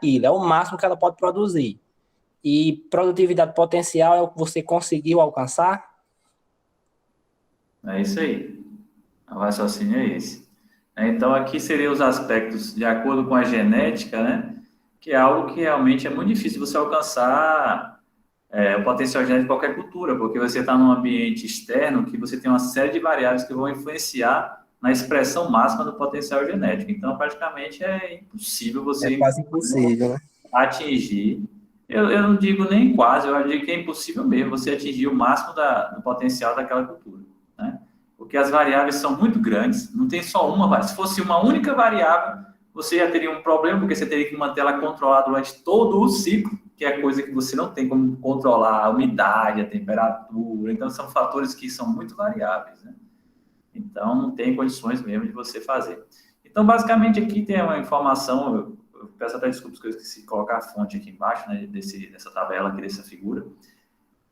aquilo, é o máximo que ela pode produzir. E produtividade potencial é o que você conseguiu alcançar? É isso aí. O raciocínio é esse. Então, aqui seriam os aspectos de acordo com a genética, né? Que é algo que realmente é muito difícil você alcançar o potencial genético de qualquer cultura, porque você está num ambiente externo que você tem uma série de variáveis que vão influenciar na expressão máxima do potencial genético. Então, praticamente é impossível É você quase impossível, né? atingir. Eu não digo nem quase, eu digo que é impossível mesmo você atingir o máximo do potencial daquela cultura, né? Porque as variáveis são muito grandes, não tem só uma variável. Se fosse uma única variável, você já teria um problema, porque você teria que manter ela controlada durante todo o ciclo, que é coisa que você não tem como controlar, a umidade, a temperatura. Então, são fatores que são muito variáveis, né? Então, não tem condições mesmo de você fazer. Então, basicamente, aqui tem uma informação, eu peço até desculpas que eu esqueci de colocar a fonte aqui embaixo, né, dessa tabela aqui, dessa figura,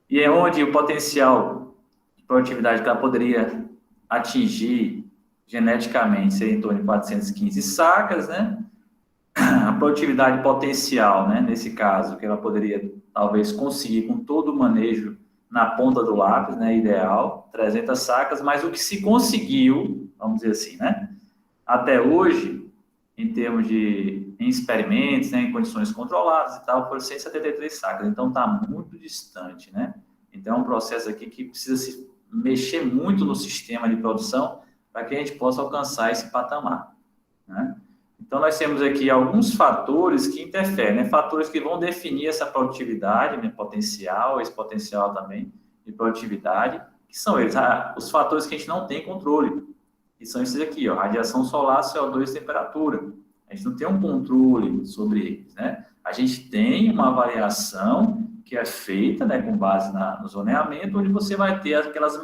e é onde o potencial de produtividade que ela poderia atingir geneticamente seria em torno de 415 sacas, né? A produtividade potencial, né, nesse caso, que ela poderia talvez conseguir com todo o manejo na ponta do lápis, né, ideal, 300 sacas, mas o que se conseguiu, vamos dizer assim, né, até hoje, em termos de em experimentos, né, em condições controladas e tal, foram 173 sacas, então está muito distante, né? Então é um processo aqui que precisa se mexer muito no sistema de produção para que a gente possa alcançar esse patamar, né? Então, nós temos aqui alguns fatores que interferem, né? Fatores que vão definir essa produtividade, né? Potencial, esse potencial também de produtividade, que são eles, os fatores que a gente não tem controle, que são esses aqui, ó, radiação solar, CO2 e temperatura. A gente não tem um controle sobre eles, né? A gente tem uma variação que é feita, né, com base no zoneamento, onde você vai ter aquelas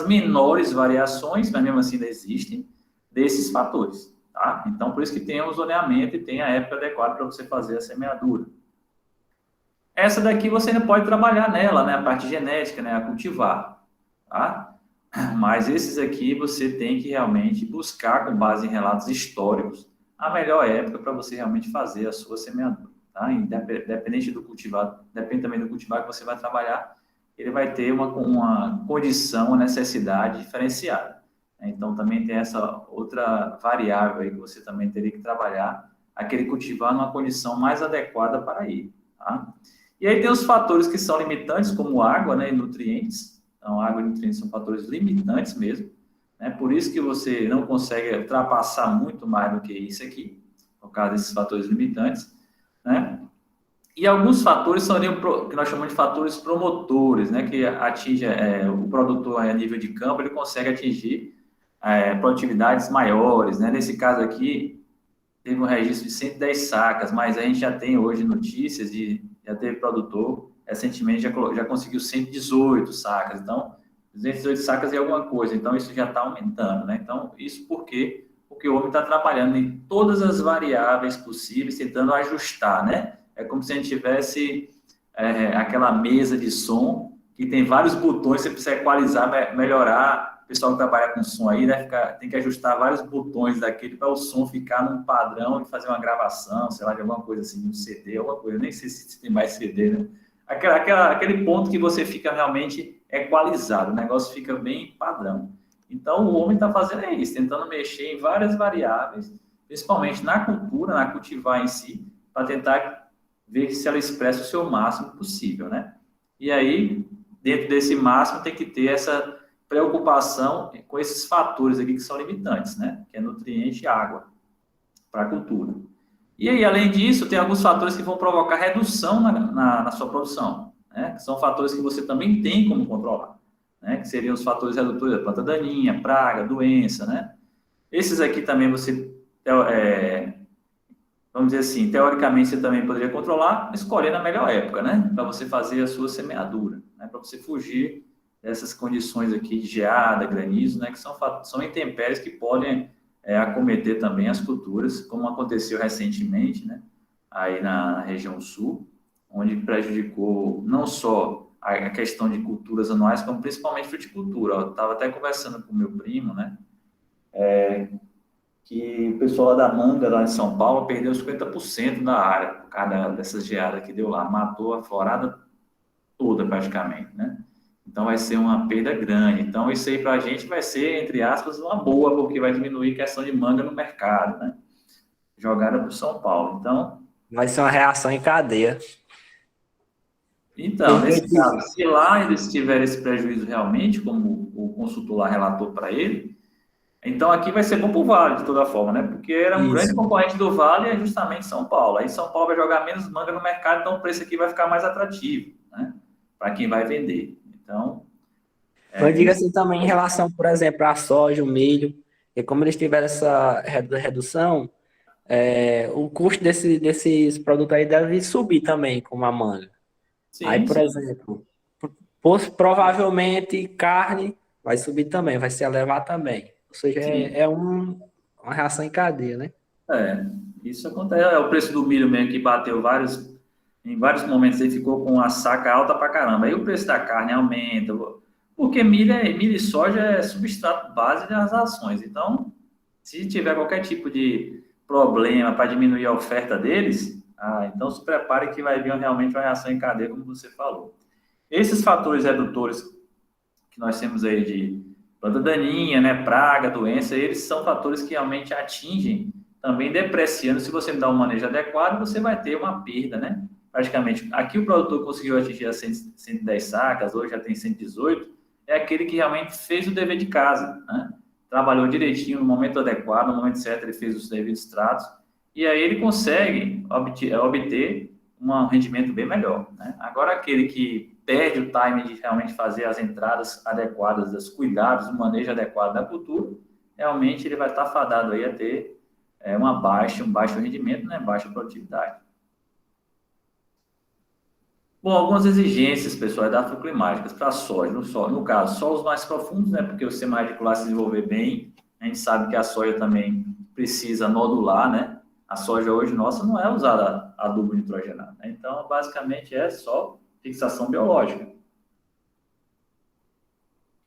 menores variações, mas mesmo assim ainda existem, desses fatores. Tá? Então, por isso que tem o zoneamento e tem a época adequada para você fazer a semeadura. Essa daqui você ainda pode trabalhar nela, né? A parte genética, né? A cultivar. Tá? Mas esses aqui você tem que realmente buscar, com base em relatos históricos, a melhor época para você realmente fazer a sua semeadura. Tá? Independente do cultivar, depende também do cultivar que você vai trabalhar, ele vai ter uma condição, uma necessidade diferenciada. Então, também tem essa outra variável aí que você também teria que trabalhar, aquele cultivar numa condição mais adequada para ele. Tá? E aí tem os fatores que são limitantes, como água, né, e nutrientes. Então, água e nutrientes são fatores limitantes mesmo, né? Por isso que você não consegue ultrapassar muito mais do que isso aqui, por causa desses fatores limitantes, né? E alguns fatores são ali o que nós chamamos de fatores promotores, né? Que atinge o produtor a nível de campo, ele consegue atingir produtividades maiores, né? Nesse caso aqui, teve um registro de 110 sacas, mas a gente já tem hoje notícias de já teve produtor, recentemente já conseguiu 118 sacas, então 218 sacas é alguma coisa, então isso já está aumentando, né? Então, isso por quê? Porque o homem está trabalhando em todas as variáveis possíveis, tentando ajustar, né? É como se a gente tivesse aquela mesa de som que tem vários botões, você precisa equalizar, melhorar. O pessoal que trabalha com som aí, né, tem que ajustar vários botões daquele para o som ficar num padrão e fazer uma gravação, sei lá, de alguma coisa assim, um CD, alguma coisa. Eu nem sei se tem mais CD, né? Aquele ponto que você fica realmente equalizado, o negócio fica bem padrão. Então, o homem está fazendo isso, tentando mexer em várias variáveis, principalmente na cultura, na cultivar em si, para tentar ver se ela expressa o seu máximo possível, né? E aí, dentro desse máximo, tem que ter essa preocupação com esses fatores aqui que são limitantes, né? Que é nutriente e água para a cultura. E aí, além disso, tem alguns fatores que vão provocar redução na sua produção, né? Que são fatores que você também tem como controlar, né? Que seriam os fatores redutores da planta daninha, praga, doença, né? Esses aqui também você vamos dizer assim, teoricamente você também poderia controlar, escolhendo a melhor época, né? Para você fazer a sua semeadura, né? Para você fugir dessas condições aqui de geada, granizo, né? Que são intempéries que podem acometer também as culturas, como aconteceu recentemente, né? Aí na região sul, onde prejudicou não só a questão de culturas anuais, como principalmente fruticultura. Eu estava até conversando com o meu primo, né? que o pessoal lá da manga, lá em São Paulo, perdeu 50% da área, por causa dessas geadas que deu lá, matou a florada toda praticamente, né? Então vai ser uma perda grande. Então isso aí para a gente vai ser, entre aspas, uma boa, porque vai diminuir a questão de manga no mercado, né? Jogada para o São Paulo. Vai ser uma reação em cadeia. Então, Porque, nesse caso, se lá eles tiverem esse prejuízo realmente, como o consultor lá relatou para ele, então aqui vai ser bom para o Vale, de toda forma, né? Porque era um grande isso. concorrente do Vale, é justamente São Paulo. Aí São Paulo vai jogar menos manga no mercado, então o preço aqui vai ficar mais atrativo, né? Para quem vai vender. Então, Mas diga isso. assim também em relação, por exemplo, à soja, o milho, e como eles tiveram essa redução, o custo desses produtos aí deve subir também, como a manga. Aí, Sim, por sim. exemplo, provavelmente carne vai subir também, vai se elevar também. Ou seja, Sim. uma reação em cadeia, né? É, isso acontece. É o preço do milho mesmo que bateu em vários momentos ele ficou com a saca alta pra caramba. Aí o preço da carne aumenta, porque milho e soja é substrato base das ações. Então, se tiver qualquer tipo de problema para diminuir a oferta deles, então se prepare que vai vir realmente uma reação em cadeia, como você falou. Esses fatores redutores que nós temos aí de planta daninha, né, praga, doença, eles são fatores que realmente atingem, também depreciando. Se você não dá um manejo adequado, você vai ter uma perda, né? Praticamente, aqui o produtor conseguiu atingir as 110 sacas, hoje já tem 118, é aquele que realmente fez o dever de casa, né? Trabalhou direitinho no momento adequado, no momento certo ele fez os devidos tratos, e aí ele consegue obter um rendimento bem melhor, né? Agora, aquele que perde o time de realmente fazer as entradas adequadas, os cuidados, o manejo adequado da cultura, realmente ele vai estar fadado aí a ter um baixo rendimento, né? Baixa produtividade. Bom, algumas exigências, pessoal, edafoclimáticas para soja, no caso, só os mais profundos, né? Porque o sistema radicular se desenvolver bem, a gente sabe que a soja também precisa nodular, né? A soja hoje nossa não é usada adubo nitrogenado, né? Então, basicamente é só fixação biológica.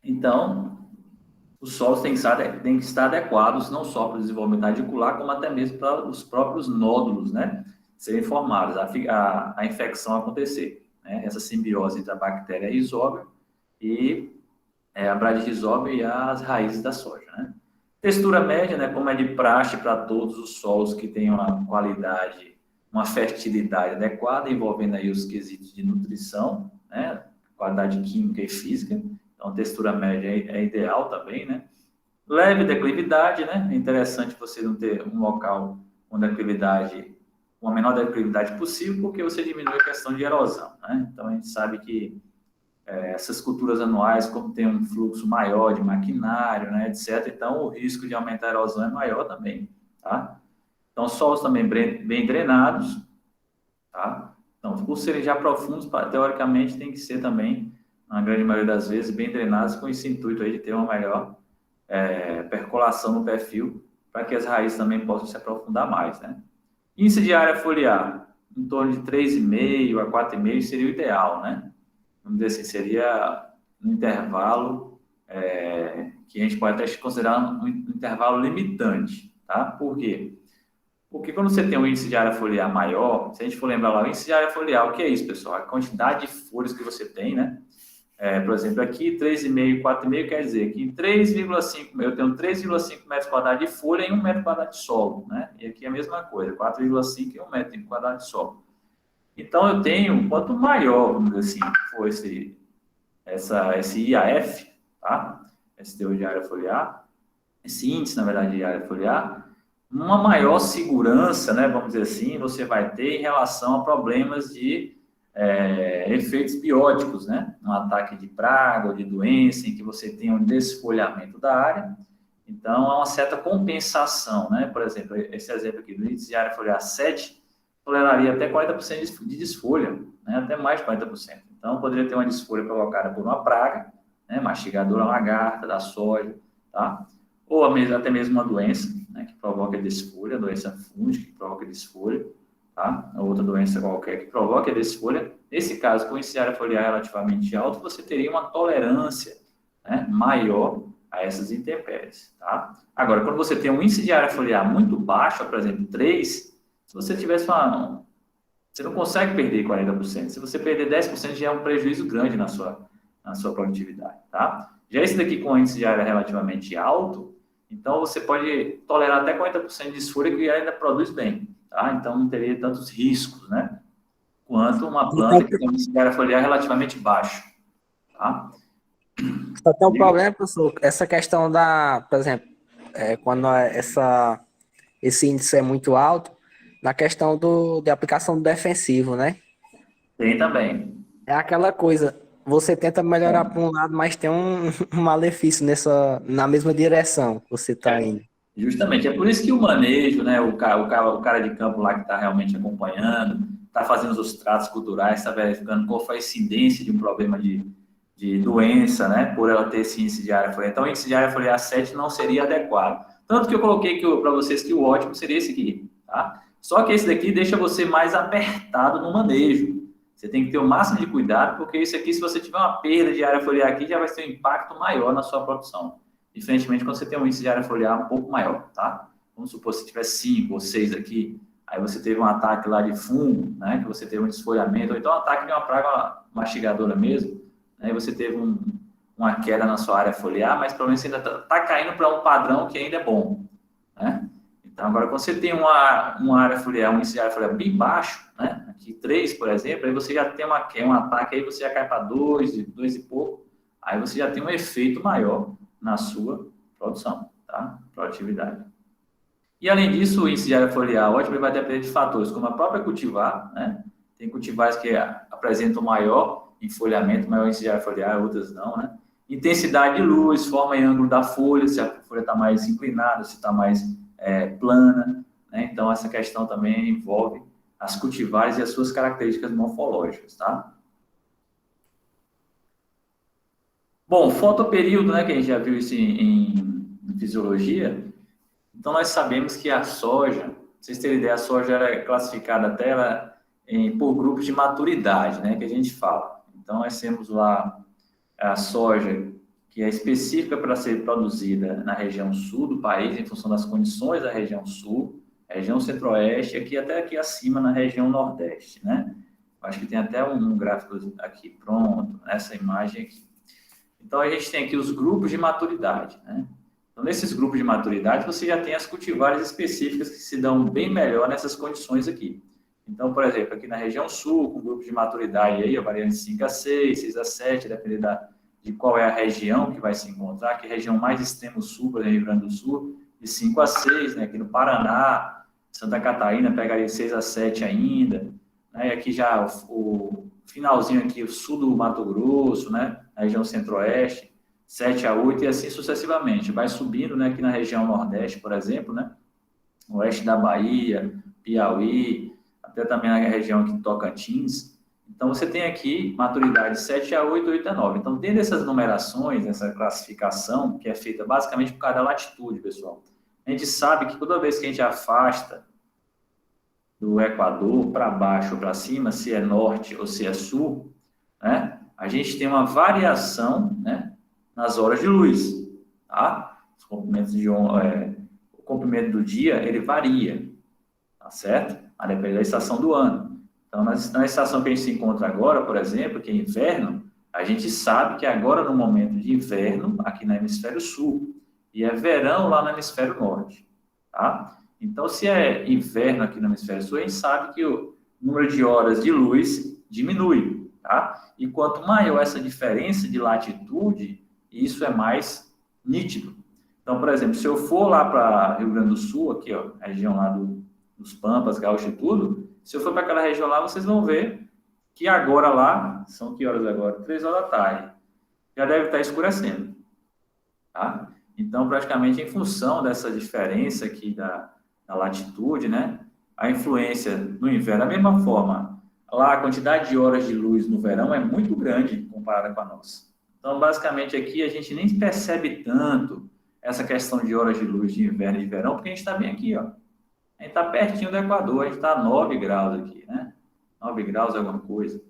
Então, os solos têm que estar adequados não só para o desenvolvimento radicular, como até mesmo para os próprios nódulos, né? Serem formados, a infecção acontecer, né? Essa simbiose entre a bactéria Rhizobia e a Bradyrhizobia e as raízes da soja, né? Textura média, né? Como é de praxe para todos os solos que tenham uma qualidade, uma fertilidade adequada, envolvendo aí os quesitos de nutrição, né? Qualidade química e física. Então, textura média é ideal também, né? Leve declividade, né? É interessante você não ter um local com declividade, com a menor declividade possível, porque você diminui a questão de erosão, né? Então, a gente sabe que essas culturas anuais, como tem um fluxo maior de maquinário, né, etc., então o risco de aumentar a erosão é maior também, tá? Então, solos também bem drenados, tá? Então, por serem já profundos, teoricamente, tem que ser também, na grande maioria das vezes, bem drenados, com esse intuito aí de ter uma melhor percolação no perfil, para que as raízes também possam se aprofundar mais, né? Índice de área foliar, em torno de 3,5 a 4,5 seria o ideal, né? Vamos dizer assim, seria um intervalo que a gente pode até considerar um intervalo limitante, tá? Por quê? Porque quando você tem um índice de área foliar maior, se a gente for lembrar lá, o índice de área foliar, o que é isso, pessoal? A quantidade de folhas que você tem, né? Por exemplo, aqui 3,5, 4,5 quer dizer que em 3,5, eu tenho 3,5 metros quadrados de folha em 1 metro quadrado de solo, né? E aqui é a mesma coisa, 4,5 em 1 metro quadrado de solo. Então, eu tenho, quanto maior, vamos dizer assim, for esse IAF, tá? Esse teor de área foliar, esse índice, na verdade, de área foliar, uma maior segurança, né, vamos dizer assim, você vai ter em relação a problemas de efeitos bióticos, né? Um ataque de praga ou de doença, em que você tem um desfolhamento da área. Então, há uma certa compensação, né? Por exemplo, esse exemplo aqui do índice de área foliar 7 toleraria até 40% de desfolha, né? Até mais de 40%. Então, poderia ter uma desfolha provocada por uma praga, né? Mastigadora lagarta da soja, tá? Ou até mesmo uma doença, né? Que provoca desfolha, doença fúngica que provoca desfolha, tá? Outra doença qualquer que provoque a desfolha. Nesse caso, com índice de área foliar relativamente alto, você teria uma tolerância, né, maior a essas intempéries, tá? Agora, quando você tem um índice de área foliar muito baixo, por exemplo, 3, se você tivesse você não consegue perder 40%. Se você perder 10%, já é um prejuízo grande na sua produtividade, tá? Já esse daqui com índice de área relativamente alto, então você pode tolerar até 40% de desfolha que ainda produz bem, tá? Então não teria tantos riscos, né? Quanto uma Então, planta que tem um índice de área foliar relativamente baixo, tá? só tem um problema, professor, essa questão da, por exemplo, quando esse índice é muito alto, na questão de aplicação do defensivo, né? Tem também. É aquela coisa, você tenta melhorar para um lado, mas tem um malefício na mesma direção que você está É, indo. justamente, é por isso que o manejo, né, o cara de campo lá que está realmente acompanhando, está fazendo os tratos culturais, está verificando qual foi a incidência de um problema de doença, né, por ela ter esse índice de área foliar. Então, o índice de área foliar 7 não seria adequado. Tanto que eu coloquei para vocês que o ótimo seria esse aqui, tá? Só que esse daqui deixa você mais apertado no manejo. Você tem que ter o máximo de cuidado, porque isso aqui, se você tiver uma perda de área foliar aqui, já vai ter um impacto maior na sua produção. Diferentemente quando você tem um índice de área foliar um pouco maior, tá? Vamos supor, se tiver 5 ou 6 aqui, aí você teve um ataque lá de fungo, né? Que você teve um desfolhamento, ou então um ataque de uma praga mastigadora mesmo, né? E você teve uma queda na sua área foliar, mas pelo menos você ainda está caindo para um padrão que ainda é bom, né? Então, agora, quando você tem uma área foliar, um índice de área foliar bem baixo, né? Aqui 3, por exemplo, aí você já tem um ataque, aí você já cai para 2, 2 e pouco, aí você já tem um efeito maior na sua produção, tá? Produtividade. E, além disso, o índice de área foliar ótimo ele vai depender de fatores, como a própria cultivar, né? Tem cultivares que apresentam maior enfolhamento, maior índice de área foliar, outras não, né? Intensidade de luz, forma e ângulo da folha, se a folha está mais inclinada, se está mais plana, né? Então, essa questão também envolve as cultivares e as suas características morfológicas, tá? Bom, fotoperíodo, né, que a gente já viu isso em fisiologia. Então, nós sabemos que a soja, pra vocês terem ideia, a soja era classificada até por grupos de maturidade, né, que a gente fala. Então, nós temos lá a soja, que é específica para ser produzida na região sul do país, em função das condições da região sul, região centro-oeste, aqui até aqui acima na região nordeste, né? Acho que tem até um gráfico aqui pronto, essa imagem aqui. Então, a gente tem aqui os grupos de maturidade, né? Então, nesses grupos de maturidade, você já tem as cultivares específicas que se dão bem melhor nessas condições aqui. Então, por exemplo, aqui na região sul, com grupos de maturidade aí, variando de 5 a 6, 6 a 7, dependendo de qual é a região que vai se encontrar, que é a região mais extremo sul, por exemplo, Rio Grande do Sul, de 5 a 6, né? Aqui no Paraná, Santa Catarina pegaria de 6 a 7 ainda, né? E aqui já o finalzinho aqui, o sul do Mato Grosso, né? A região centro-oeste, 7 a 8 e assim sucessivamente. Vai subindo, né? Aqui na região nordeste, por exemplo, né? Oeste da Bahia, Piauí, até também na região aqui de Tocantins. Então, você tem aqui maturidade 7 a 8, 8 a 9. Então, dentro dessas numerações, essa classificação, que é feita basicamente por causa da latitude, pessoal, a gente sabe que toda vez que a gente afasta do Equador para baixo ou para cima, se é norte ou se é sul, né, a gente tem uma variação, né, nas horas de luz, tá? Os comprimentos o comprimento do dia, ele varia, tá certo? A depender da estação do ano. Então, na estação que a gente se encontra agora, por exemplo, que é inverno, a gente sabe que agora, no momento de inverno, aqui no hemisfério sul, e é verão lá no hemisfério norte, tá? Então, se é inverno aqui no hemisfério sul, a gente sabe que o número de horas de luz diminui, tá? E quanto maior essa diferença de latitude, isso é mais nítido. Então, por exemplo, se eu for lá para Rio Grande do Sul, aqui, ó, a região lá dos Pampas, Gaúcho e tudo, se eu for para aquela região lá, vocês vão ver que agora lá, são que horas agora? 3 horas da tarde. Já deve estar escurecendo, tá? Então, praticamente, em função dessa diferença aqui da latitude, né? A influência no inverno, da mesma forma, lá a quantidade de horas de luz no verão é muito grande comparada com a nossa. Então, basicamente, aqui a gente nem percebe tanto essa questão de horas de luz de inverno e de verão, porque a gente está bem aqui, ó. A gente está pertinho do Equador, a gente está a 9 graus aqui, né? 9 graus é alguma coisa.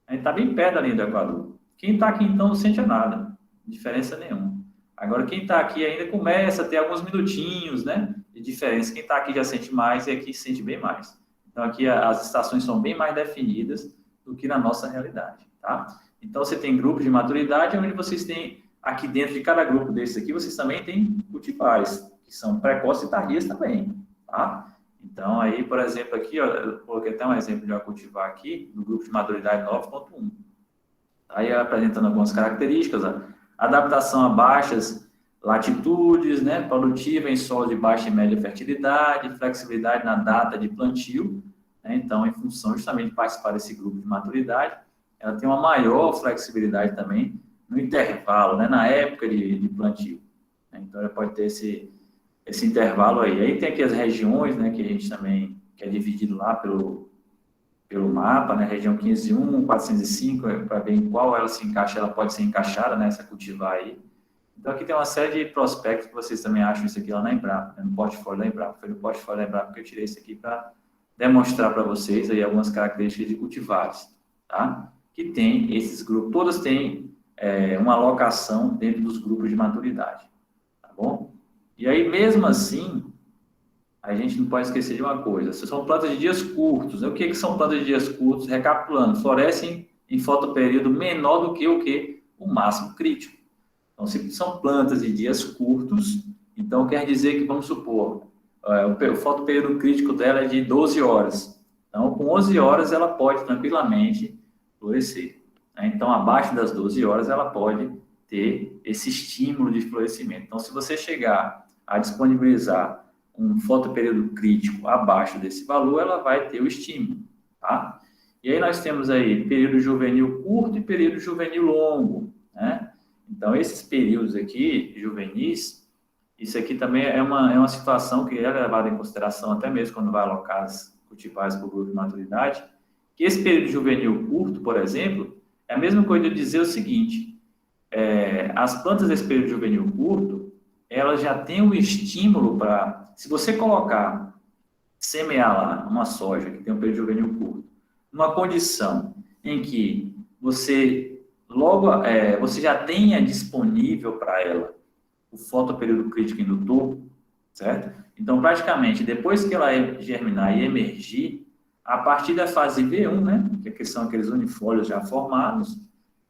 A gente está bem perto da linha do Equador. Quem está aqui, então, não sente nada, diferença nenhuma. Agora, quem está aqui ainda começa a ter alguns minutinhos, né, de diferença. Quem está aqui já sente mais e aqui sente bem mais. Então, aqui as estações são bem mais definidas do que na nossa realidade, tá? Então, você tem grupos de maturidade, onde vocês têm, aqui dentro de cada grupo desses aqui, vocês também têm cultivares, que são precoces e tardias também, tá? Então, aí, por exemplo, aqui, ó, eu coloquei até um exemplo de uma cultivar aqui, no grupo de maturidade 9.1. Aí, apresentando algumas características, ó, adaptação a baixas latitudes, né, produtiva em solos de baixa e média fertilidade, flexibilidade na data de plantio, né, então, em função justamente de participar desse grupo de maturidade, ela tem uma maior flexibilidade também no intervalo, né, na época de plantio. Né, então, ela pode ter esse intervalo aí. Aí tem aqui as regiões, né, que a gente também, que é dividido lá pelo mapa, né, região 501, 405, para ver em qual ela se encaixa, ela pode ser encaixada, né, essa cultivar aí. Então, aqui tem uma série de prospectos que vocês também acham isso aqui lá na Embrapa, né, no portfólio da Embrapa. Foi no portfólio da Embrapa que eu tirei isso aqui para demonstrar para vocês aí algumas características de cultivares, tá? Que tem esses grupos, todas têm uma alocação dentro dos grupos de maturidade, tá bom? E aí, mesmo assim, a gente não pode esquecer de uma coisa, são plantas de dias curtos, né? O que são plantas de dias curtos? Recapitulando, florescem em fotoperíodo menor do que o quê? O máximo crítico. Então, se são plantas de dias curtos, então quer dizer que, vamos supor, o fotoperíodo crítico dela é de 12 horas. Então, com 11 horas, ela pode tranquilamente florescer. Né? Então, abaixo das 12 horas, ela pode ter esse estímulo de florescimento. Então, se você chegar a disponibilizar um fotoperíodo crítico abaixo desse valor, ela vai ter o estímulo, tá? E aí nós temos aí período juvenil curto e período juvenil longo, né? Então, esses períodos aqui, juvenis, isso aqui também é uma situação que é levada em consideração até mesmo quando vai alocar as cultivares para o grupo de maturidade, que esse período juvenil curto, por exemplo, é a mesma coisa de dizer o seguinte, as plantas desse período juvenil curto, elas já têm um estímulo para, se você colocar, semear lá uma soja que tem um período juvenil curto, numa condição em que você você já tenha disponível para ela o fotoperíodo crítico indutor, certo? Então, praticamente, depois que ela germinar e emergir, a partir da fase V1, né, que são aqueles unifólios já formados,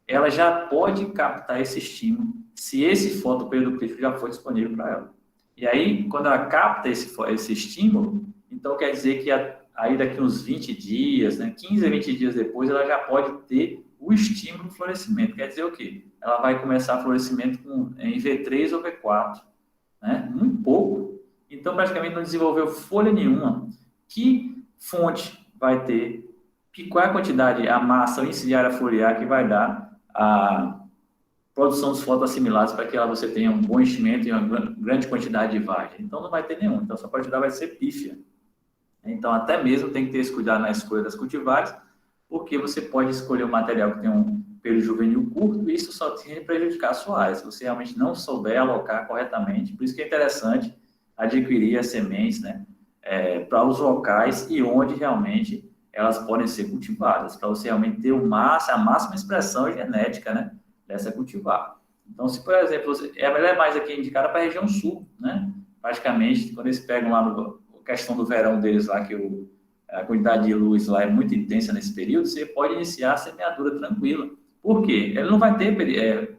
ela já pode captar esse estímulo se esse fotoperíodo crítico já for disponível para ela. E aí, quando ela capta esse estímulo, então quer dizer que aí daqui uns 20 dias, né, 15 a 20 dias depois, ela já pode ter o estímulo do florescimento. Quer dizer o quê? Ela vai começar florescimento em V3 ou V4, né? Muito pouco. Então, praticamente não desenvolveu folha nenhuma. Que fonte vai ter? Qual é a quantidade, a massa, o índice de área foliar que vai dar a produção dos fotoassimilados para que você tenha um bom enchimento e uma grande quantidade de vagem? Então, não vai ter nenhum. Então, essa quantidade vai ser pífia. Então, até mesmo tem que ter esse cuidado na escolha das cultivares, porque você pode escolher um material que tem um período juvenil curto e isso só tem que prejudicar a sua área, se você realmente não souber alocar corretamente. Por isso que é interessante adquirir as sementes, né, para os locais e onde realmente elas podem ser cultivadas, para você realmente ter a máxima expressão genética, né, dessa cultivar. Então, se, por exemplo, ela é mais aqui indicada para a região sul, né, praticamente, quando eles pegam lá a questão do verão deles lá, que a quantidade de luz lá é muito intensa nesse período, você pode iniciar a semeadura tranquila. Por quê? Ele não vai ter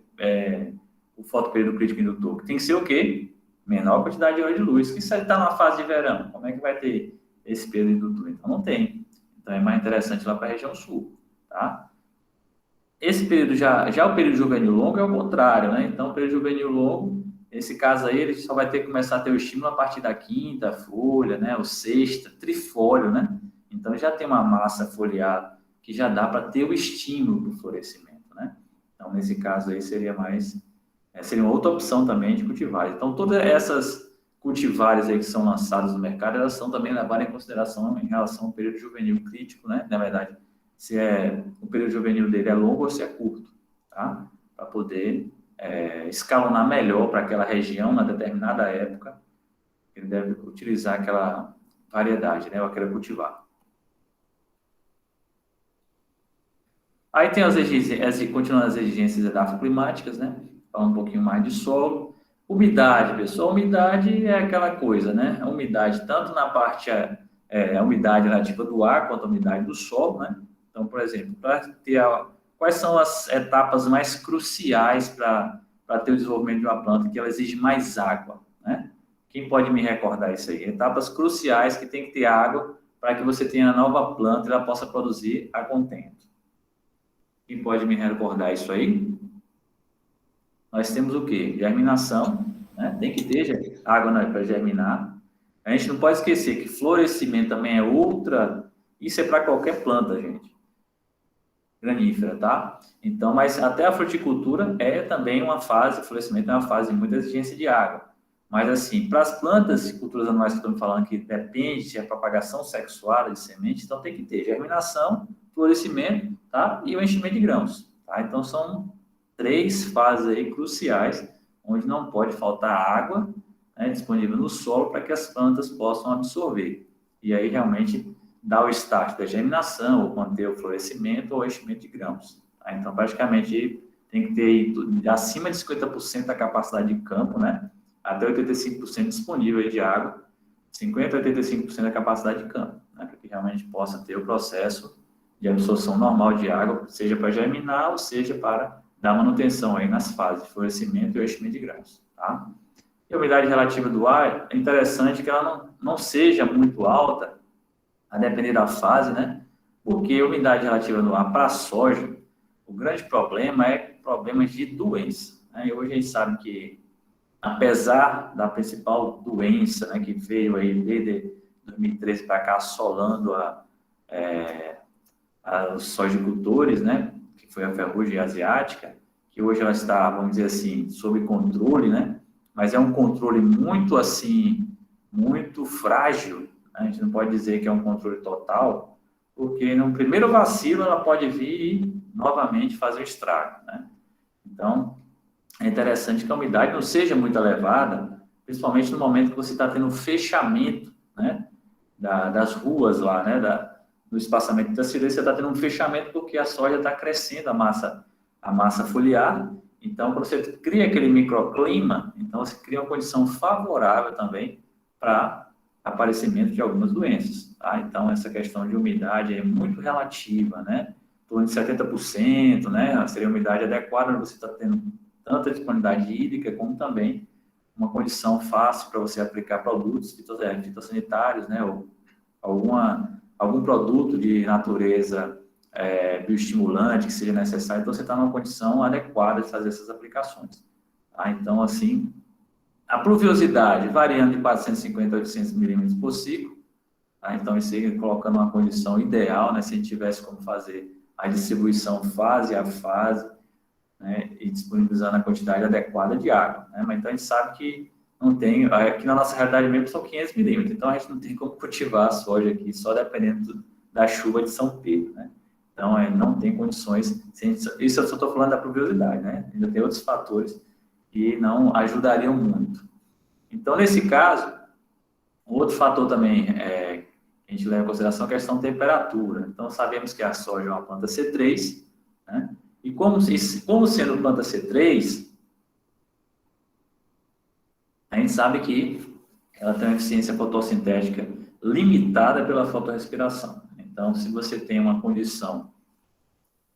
o fotoperíodo crítico indutor, que tem que ser o quê? Menor quantidade de hora de luz. E se ele está numa fase de verão, como é que vai ter esse período indutor? Então, não tem. Então, é mais interessante lá para a região sul, tá? Esse período, já o período juvenil longo é o contrário, né? Então, o período juvenil longo, nesse caso aí, ele só vai ter que começar a ter o estímulo a partir da quinta folha, né? Ou sexta, trifólio, né? Então, já tem uma massa foliar que já dá para ter o estímulo do florescimento, né? Então, nesse caso aí, seria uma outra opção também de cultivares. Então, todas essas cultivares aí que são lançadas no mercado, elas são também levadas em consideração em relação ao período juvenil crítico, né? Na verdade, se o período juvenil dele é longo ou se é curto, tá? Para poder escalonar melhor para aquela região, na determinada época, ele deve utilizar aquela variedade, né? Ou aquela cultivar. Aí tem continuando as exigências edafoclimáticas, né? Falar um pouquinho mais de solo. Umidade, pessoal. Umidade é aquela coisa, né? A umidade tanto na parte, a umidade relativa do ar, quanto a umidade do solo, né? Então, por exemplo, quais são as etapas mais cruciais para ter o desenvolvimento de uma planta que ela exige mais água, né? Quem pode me recordar isso aí? Etapas cruciais que tem que ter água para que você tenha a nova planta e ela possa produzir a contento. Quem pode me recordar isso aí? Nós temos o quê? Germinação, né? Tem que ter água para germinar. A gente não pode esquecer que florescimento também é outra. Isso é para qualquer planta, gente. Granífera, tá? Então, mas até a fruticultura é também uma fase, o florescimento é uma fase de muita exigência de água. Mas, assim, para as plantas e culturas anuais que estamos falando que depende de propagação sexuada de semente, então tem que ter germinação, florescimento, tá? E o enchimento de grãos, tá? Então, são 3 fases aí cruciais, onde não pode faltar água, né, disponível no solo para que as plantas possam absorver. E aí, realmente, dar o start da germinação, ou manter o florescimento ou o enchimento de grãos. Tá? Então, praticamente, tem que ter acima de 50% da capacidade de campo, né? Até 85% disponível de água, 50% a 85% da capacidade de campo, né? Para que realmente possa ter o processo de absorção normal de água, seja para germinar ou seja para dar manutenção aí nas fases de florescimento e enchimento de grãos. Tá? E a umidade relativa do ar, é interessante que ela não seja muito alta, a depender da fase, né? Porque a umidade relativa do ar para a soja, o grande problema é problemas de doença. Né? E hoje a gente sabe que, apesar da principal doença, né, que veio aí desde 2013 para cá assolando os sojicultores, né, que foi a ferrugem asiática, que hoje ela está, vamos dizer assim, sob controle, né? Mas é um controle muito assim, muito frágil. A gente não pode dizer que é um controle total, porque no primeiro vacilo ela pode vir e novamente fazer o estrago, né? Então, é interessante que a umidade não seja muito elevada, principalmente no momento que você está tendo fechamento, né, das ruas lá, né, do espaçamento da silagem, você está tendo um fechamento porque a soja está crescendo, a massa foliar. Então, quando você cria aquele microclima, então você cria uma condição favorável também para aparecimento de algumas doenças. Tá? Então, essa questão de umidade é muito relativa, né? Em torno de 70%, né? Seria a umidade adequada, você está tendo tanta disponibilidade hídrica, como também uma condição fácil para você aplicar produtos fitossanitários, né? Ou algum produto de natureza bioestimulante que seja necessário, então você está numa condição adequada de fazer essas aplicações. Tá? Então, assim, a pluviosidade variando de 450 a 800 milímetros por ciclo, tá? Então, isso aí colocando uma condição ideal, né? Se a gente tivesse como fazer a distribuição fase a fase, né? E disponibilizando a quantidade adequada de água. Né? Mas então a gente sabe que não tem, aqui na nossa realidade mesmo são 500 milímetros, então a gente não tem como cultivar a soja aqui, só dependendo da chuva de São Pedro, né? Então, não tem condições, isso eu só estou falando da pluviosidade, né? Ainda tem outros fatores que não ajudariam muito. Então, nesse caso, outro fator também que a gente leva em consideração é a questão da temperatura. Então, sabemos que a soja é uma planta C3, né? E como sendo planta C3, a gente sabe que ela tem uma eficiência fotossintética limitada pela fotorrespiração. Então, se você tem uma condição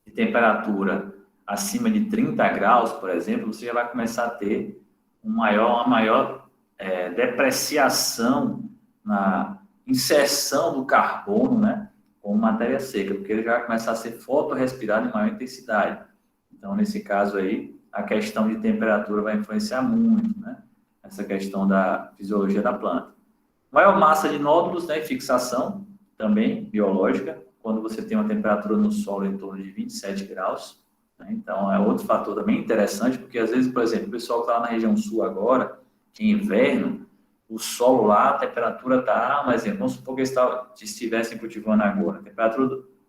de temperatura acima de 30 graus, por exemplo, você já vai começar a ter uma maior depreciação na inserção do carbono, né, como matéria seca, porque ele já vai começar a ser fotorrespirado em maior intensidade. Então, nesse caso aí, a questão de temperatura vai influenciar muito, né, essa questão da fisiologia da planta. Maior massa de nódulos, né, fixação, também biológica, quando você tem uma temperatura no solo em torno de 27 graus. Né? Então, é outro fator também interessante, porque às vezes, por exemplo, o pessoal que está na região sul agora, em inverno, o solo lá, a temperatura está, um exemplo, vamos supor que eles estivessem cultivando agora,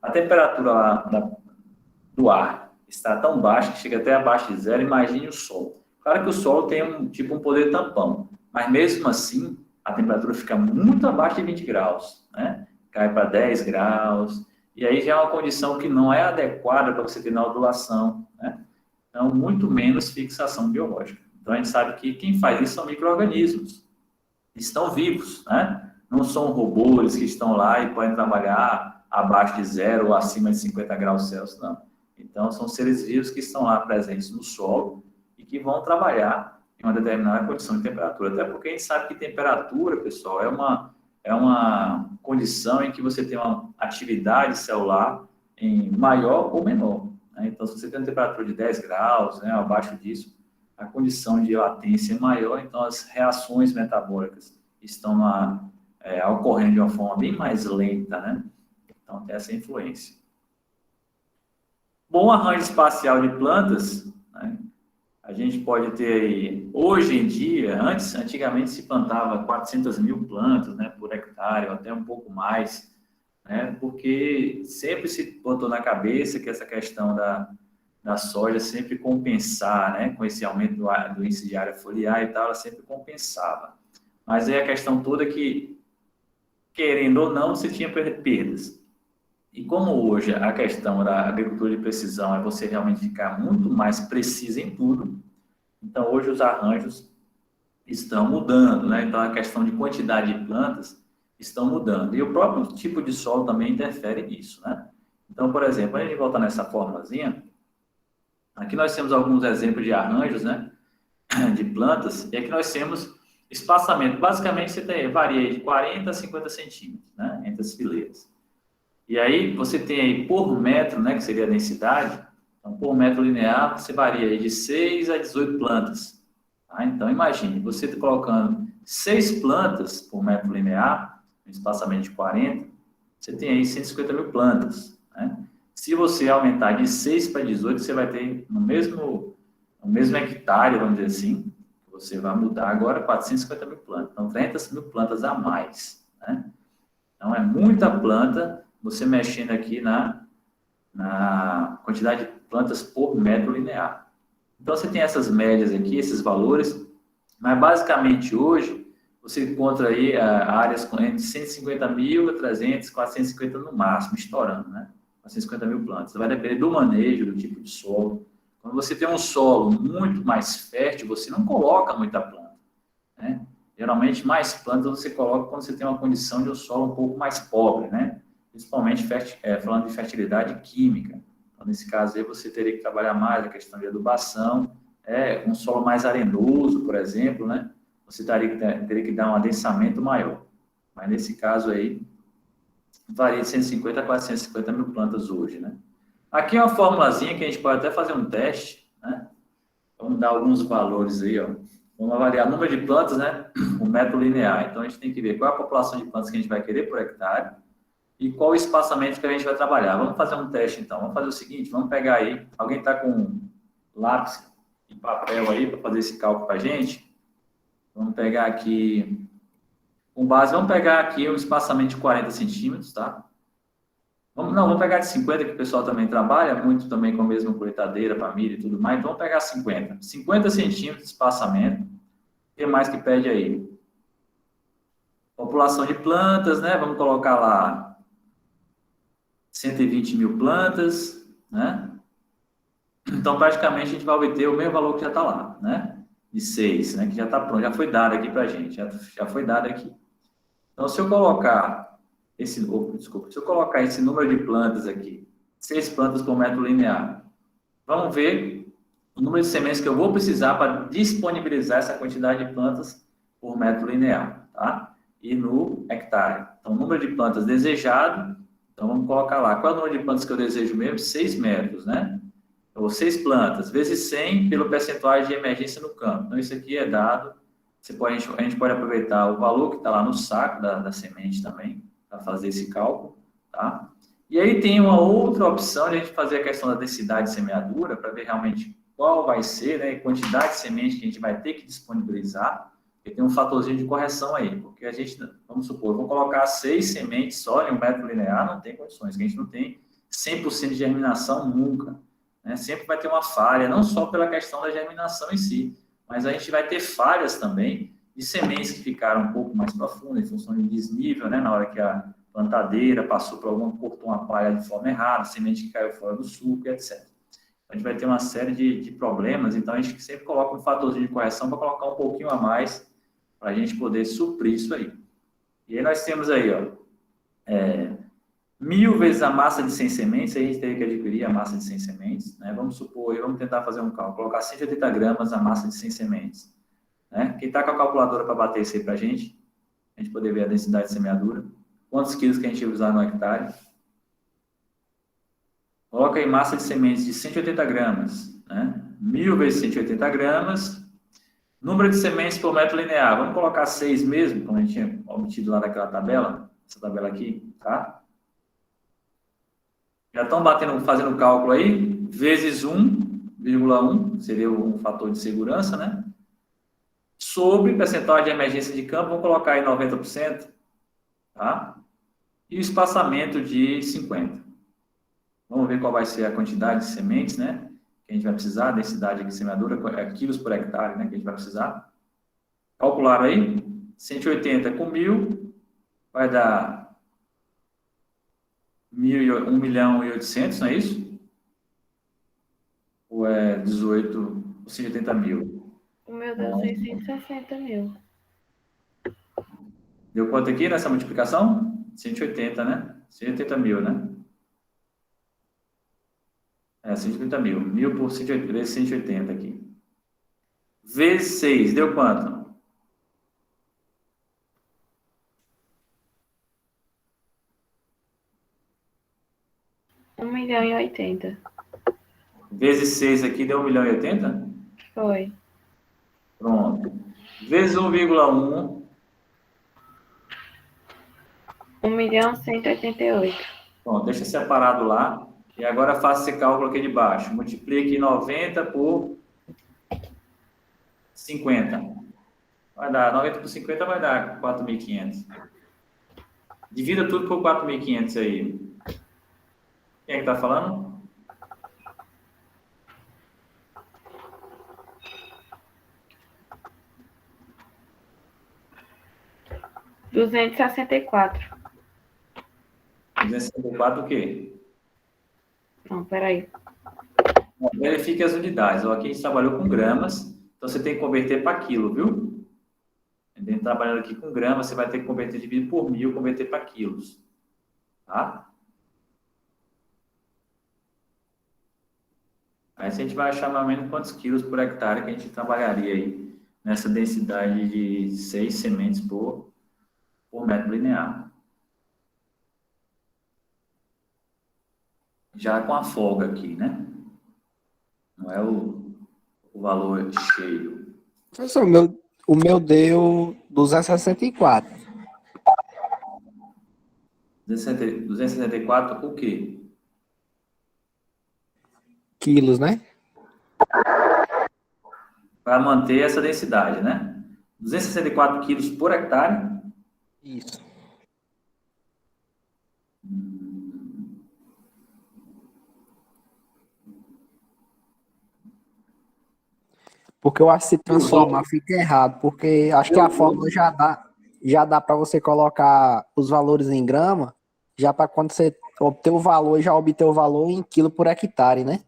a temperatura lá do ar está tão baixa que chega até abaixo de zero, imagine o solo. Claro que o solo tem um poder tampão, mas mesmo assim, a temperatura fica muito abaixo de 20 graus, né? Cai para 10 graus, e aí já é uma condição que não é adequada para você ter nodulação, né? Então, muito menos fixação biológica. Então, a gente sabe que quem faz isso são micro-organismos, estão vivos, né? Não são robôs que estão lá e podem trabalhar abaixo de 0 ou acima de 50 graus Celsius, não. Então, são seres vivos que estão lá presentes no solo e que vão trabalhar em uma determinada condição de temperatura. Até porque a gente sabe que temperatura, pessoal, é uma condição em que você tem uma atividade celular em maior ou menor, né? Então, se você tem uma temperatura de 10 graus, né, abaixo disso, a condição de latência é maior, então as reações metabólicas estão ocorrendo de uma forma bem mais lenta, né? Então, tem essa influência. Bom arranjo espacial de plantas, né? A gente pode ter aí, hoje em dia, antigamente se plantava 400 mil plantas, né, por hectare, ou até um pouco mais, né, porque sempre se botou na cabeça que essa questão da soja sempre compensar, né, com esse aumento do índice de área foliar e tal, ela sempre compensava. Mas aí a questão toda é que, querendo ou não, você tinha perdas. E como hoje a questão da agricultura de precisão é você realmente ficar muito mais preciso em tudo, então hoje os arranjos estão mudando, né? Então a questão de quantidade de plantas estão mudando. E o próprio tipo de solo também interfere nisso, né? Então, por exemplo, a gente volta nessa formulazinha, aqui nós temos alguns exemplos de arranjos, né? De plantas, e aqui nós temos espaçamento. Basicamente, varia de 40 a 50 centímetros, né? Entre as fileiras. E aí, você tem aí por metro, né? Que seria a densidade. Então, por metro linear, você varia aí de 6 a 18 plantas. Tá? Então, imagine, você colocando 6 plantas por metro linear, um espaçamento de 40, você tem aí 150 mil plantas. Né? Se você aumentar de 6 para 18, você vai ter no mesmo hectare, vamos dizer assim, você vai mudar agora 450 mil plantas. Então, 300 mil plantas a mais. Né? Então, é muita planta você mexendo aqui na quantidade de plantas por metro linear. Então, você tem essas médias aqui, esses valores, mas basicamente hoje você encontra aí áreas entre 150 mil a 300, 450 no máximo, estourando, né? 450 mil plantas. Vai depender do manejo, do tipo de solo. Quando você tem um solo muito mais fértil, você não coloca muita planta, né? Geralmente, mais plantas você coloca quando você tem uma condição de um solo um pouco mais pobre, né? Principalmente falando de fertilidade química. Então, nesse caso aí, você teria que trabalhar mais a questão de adubação, um solo mais arenoso, por exemplo, né? Você teria que dar um adensamento maior. Mas nesse caso aí, varia de 150 a 450 mil plantas hoje, né? Aqui é uma formulazinha que a gente pode até fazer um teste, né? Vamos dar alguns valores aí, ó. Vamos avaliar o número de plantas, né? O metro linear. Então, a gente tem que ver qual é a população de plantas que a gente vai querer por hectare e qual o espaçamento que a gente vai trabalhar. Vamos fazer um teste, então. Vamos fazer o seguinte, vamos pegar aí, alguém está com lápis e papel aí para fazer esse cálculo para a gente? Vamos pegar aqui, vamos pegar aqui um espaçamento de 40 centímetros, tá? Vamos pegar de 50, que o pessoal também trabalha muito também com a mesma colheitadeira, família e tudo mais. Então, vamos pegar 50. 50 centímetros de espaçamento. O que mais que pede aí? População de plantas, né? Vamos colocar lá 120 mil plantas, né? Então, praticamente, a gente vai obter o mesmo valor que já está lá, né? De 6, né? Que já está pronto, já foi dado aqui para a gente, já foi dado aqui. Então, se eu colocar se eu colocar esse número de plantas aqui, 6 plantas por metro linear, vamos ver o número de sementes que eu vou precisar para disponibilizar essa quantidade de plantas por metro linear, tá? E no hectare. Então, o número de plantas desejado, então vamos colocar lá. Qual é o número de plantas que eu desejo mesmo? 6 metros, né? Ou 6 plantas, vezes 100 pelo percentual de emergência no campo. Então, isso aqui é dado. A gente pode aproveitar o valor que está lá no saco da semente também, para fazer esse cálculo, tá? E aí tem uma outra opção de a gente fazer a questão da densidade de semeadura, para ver realmente qual vai ser, né, a quantidade de semente que a gente vai ter que disponibilizar, porque tem um fatorzinho de correção aí, porque a gente, vamos supor, eu vou colocar 6 sementes só em um metro linear, não tem condições, a gente não tem 100% de germinação nunca, né? Sempre vai ter uma falha, não só pela questão da germinação em si, mas a gente vai ter falhas também de sementes que ficaram um pouco mais profundas, em função de desnível, né? Na hora que a plantadeira passou por cortou uma palha de forma errada, semente que caiu fora do suco, etc. a gente vai ter uma série de problemas, então a gente sempre coloca um fatorzinho de correção para colocar um pouquinho a mais para a gente poder suprir isso aí. E aí nós temos aí, ó, 1.000 vezes a massa de 100 sementes, aí a gente teria que adquirir a massa de 100 sementes, né? Vamos supor, aí, vamos tentar fazer um cálculo, colocar 180 gramas a massa de 100 sementes, né? Quem está com a calculadora para bater isso aí para a gente poder ver a densidade de semeadura, quantos quilos que a gente vai usar no hectare. Coloca aí massa de sementes de 180 gramas, né? 1.000 vezes 180 gramas, número de sementes por metro linear, vamos colocar 6 mesmo, como a gente tinha obtido lá naquela tabela, essa tabela aqui, tá? Já estão fazendo o cálculo aí, vezes 1,1, seria um fator de segurança, né? Sobre percentual de emergência de campo, vamos colocar aí 90%, tá? E o espaçamento de 50%. Vamos ver qual vai ser a quantidade de sementes, né? Que a gente vai precisar, a densidade de semeadura, quilos por hectare, né? Que a gente vai precisar. Calcularam aí? 180 com 1.000 vai dar 1.800.000, não é isso? Ou é 18, 180 mil? O meu deu 660 mil. Deu quanto aqui nessa multiplicação? 180, né? 180 mil, né? 180 mil. 1.000 por 180, vezes 180 aqui. Vezes 6, deu quanto? R$ 1.080.000. Vezes 6 aqui deu 1.080.000? Foi. Pronto. Vezes 1,1. 1.188.000. Pronto, deixa separado lá. E agora faça esse cálculo aqui de baixo. Multiplique 90 por 50. Vai dar, 90 por 50 vai dar 4.500. Divida tudo por 4.500 aí. Quem é que está falando? R$ 264. 264 o quê? Não, peraí. Verifique as unidades. Ó, aqui a gente trabalhou com gramas, então você tem que converter para quilo, viu? A gente trabalhando aqui com gramas, você vai ter que converter dividido por 1.000, converter para quilos. Tá? Aí a gente vai achar mais ou menos quantos quilos por hectare que a gente trabalharia aí nessa densidade de 6 sementes por metro linear. Já com a folga aqui, né? Não é o valor cheio. Professor, o meu deu 264. 264 o quê? Quilos, né? Para manter essa densidade, né? 264 quilos por hectare. Isso. Porque eu acho que se transformar fica errado, porque acho que a fórmula já dá para você colocar os valores em grama, já para quando você obter o valor, já obter o valor em quilo por hectare, né?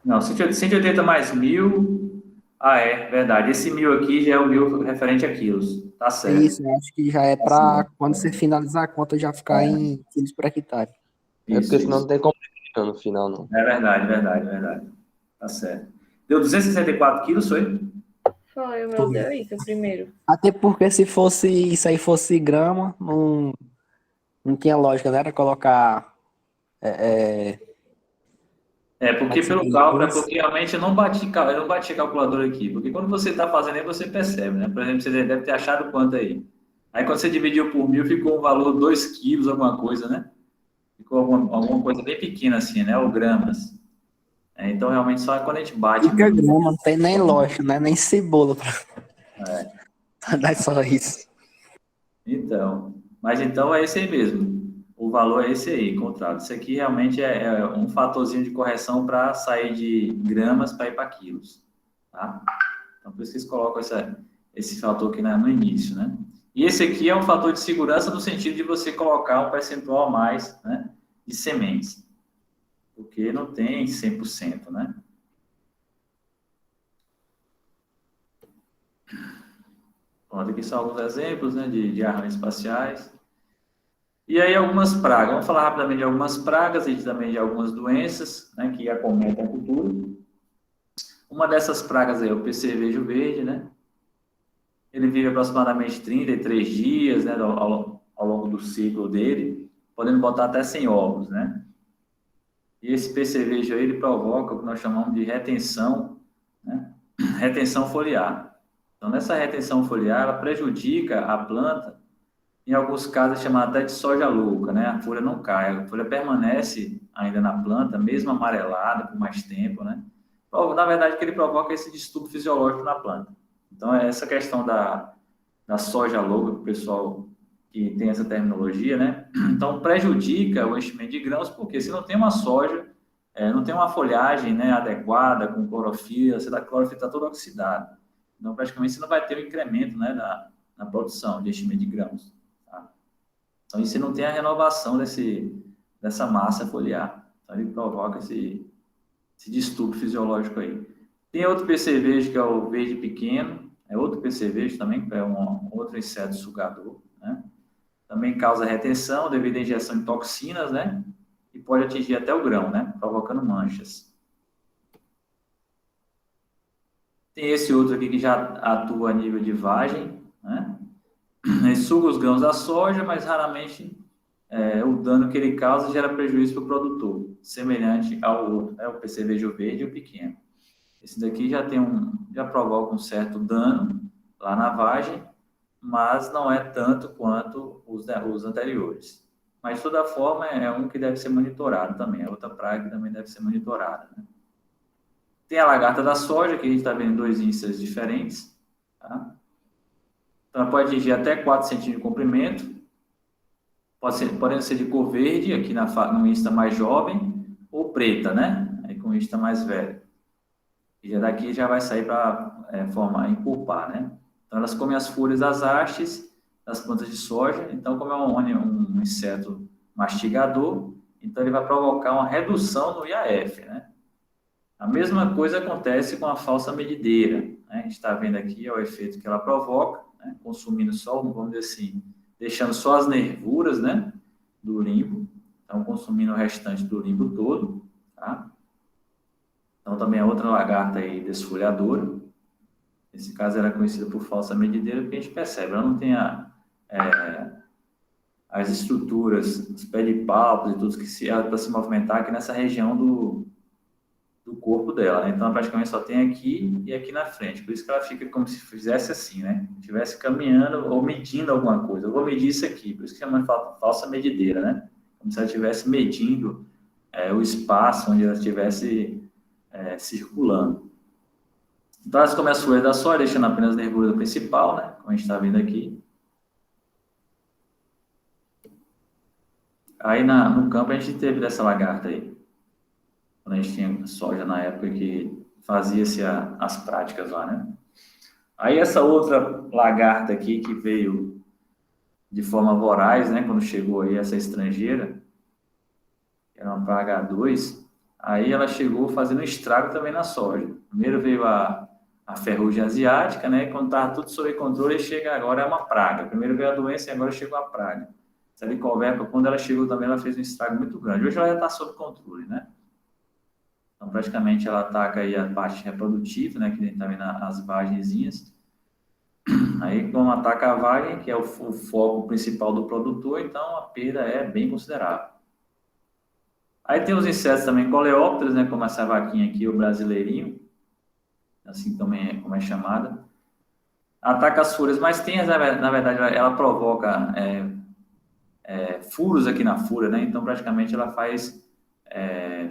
Não, 180 mais 1.000. Ah, é, verdade. Esse 1.000 aqui já é o 1.000 referente a quilos. Tá certo. Isso, eu acho que já é para quando você finalizar a conta já ficar em quilos por hectare. É porque senão não tem como no final, não. É verdade, verdade, verdade. Tá certo. Deu 264 quilos, foi? Foi, o meu deu isso, o primeiro. Até porque se fosse isso aí fosse grama, não tinha lógica, né? Era colocar. Porque pelo cálculo, porque realmente eu não bati a calculadora aqui. Porque quando você está fazendo aí, você percebe, né? Por exemplo, você deve ter achado quanto aí. Aí quando você dividiu por 1.000, ficou um valor 2 quilos, alguma coisa, né? Ficou alguma coisa bem pequena assim, né? Ou gramas. Então, realmente, só quando a gente bate... Fica grama, não tem nem lógica, né? Nem cebola pra dar só isso. Então, mas então é esse aí mesmo. O valor é esse aí, encontrado. Isso aqui realmente é um fatorzinho de correção para sair de gramas para ir para quilos. Tá? Então, por isso que eles colocam esse fator aqui no início, né? E esse aqui é um fator de segurança no sentido de você colocar um percentual a mais, né, de sementes. porque não tem 100%, né? Pronto, aqui são alguns exemplos, né, de arranjos espaciais. E aí algumas pragas. Vamos falar rapidamente de algumas pragas e também de algumas doenças, né, que acometem a cultura. Uma dessas pragas é o percevejo verde, né? Ele vive aproximadamente 33 dias, né, ao longo do ciclo dele, podendo botar até 100 ovos, né? E esse percevejo aí, ele provoca o que nós chamamos de retenção, né? Retenção foliar. Então, nessa retenção foliar, ela prejudica a planta, em alguns casos é chamada até de soja louca, né? A folha não cai, a folha permanece ainda na planta, mesmo amarelada por mais tempo, né? Na verdade, que ele provoca esse distúrbio fisiológico na planta. Então, é essa questão da soja louca, que o pessoal que tem essa terminologia, né? Então, prejudica o enchimento de grãos, porque se não tem uma soja, não tem uma folhagem, né, adequada, com clorofila, a clorofila está toda oxidada. Então, praticamente, você não vai ter um incremento, né, na produção de enchimento de grãos. Tá? Então, você não tem a renovação dessa massa foliar. Então, ele provoca esse distúrbio fisiológico aí. Tem outro percevejo, que é o verde pequeno, é outro percevejo também, que é um outro inseto sugador, né? Também causa retenção devido à injeção de toxinas, né? E pode atingir até o grão, né? Provocando manchas. Tem esse outro aqui que já atua a nível de vagem, né? Ele suga os grãos da soja, mas raramente o dano que ele causa gera prejuízo para o produtor, semelhante ao outro, né? O percevejo verde e o pequeno. Esse daqui já provoca um certo dano lá na vagem, mas não é tanto quanto os anteriores. Mas, de toda forma, é um que deve ser monitorado também, é outra praga que também deve ser monitorada, né? Tem a lagarta da soja, que a gente está vendo 2 índices diferentes, tá? Então, ela pode atingir até 4 centímetros de comprimento, podendo ser de cor verde, aqui no índice mais jovem, ou preta, né? Aí com o índice mais velho. E já daqui já vai sair para empulpar, né? Então, elas comem as folhas das hastes, das plantas de soja. Então, como é um inseto mastigador, então ele vai provocar uma redução no IAF, né? A mesma coisa acontece com a falsa medideira, né? A gente está vendo aqui o efeito que ela provoca, né? Consumindo só, vamos dizer assim, deixando só as nervuras, né, do limbo. Então, consumindo o restante do limbo todo, tá? Então, também é outra lagarta aí desfolhadora. Nesse caso, era conhecida por falsa medideira, porque a gente percebe, ela não tem as estruturas, os pedipalpos e tudo para se movimentar aqui nessa região do corpo dela, né? Então, ela praticamente só tem aqui e aqui na frente. Por isso que ela fica como se fizesse assim, né? Estivesse caminhando ou medindo alguma coisa. Eu vou medir isso aqui, por isso que chama de falsa medideira, né? Como se ela estivesse medindo o espaço onde ela estivesse circulando. Então, elas comem as folhas da soja, deixando apenas a nervura principal, né? Como a gente está vendo aqui. Aí, no campo, a gente teve dessa lagarta aí. Quando a gente tinha soja na época que fazia-se as práticas lá, né? Aí, essa outra lagarta aqui, que veio de forma voraz, né? Quando chegou aí essa estrangeira, que era uma praga A2, aí ela chegou fazendo estrago também na soja. Primeiro veio a ferrugem asiática, né? Quando estava tudo sob controle, chega agora é uma praga. Primeiro veio a doença e agora chegou a praga. Essa licoverpa, quando ela chegou também, ela fez um estrago muito grande. Hoje ela já está sob controle, né? Então, praticamente, ela ataca aí a parte reprodutiva, né? Que a gente está vendo as vagenzinhas. Aí, como ataca a vagem, que é o foco principal do produtor, então a perda é bem considerável. Aí tem os insetos também coleópteros, né? Como essa vaquinha aqui, o brasileirinho, assim também como é chamada. Ataca as folhas, mas tem, na verdade, ela provoca furos aqui na folha, né? Então, praticamente, ela faz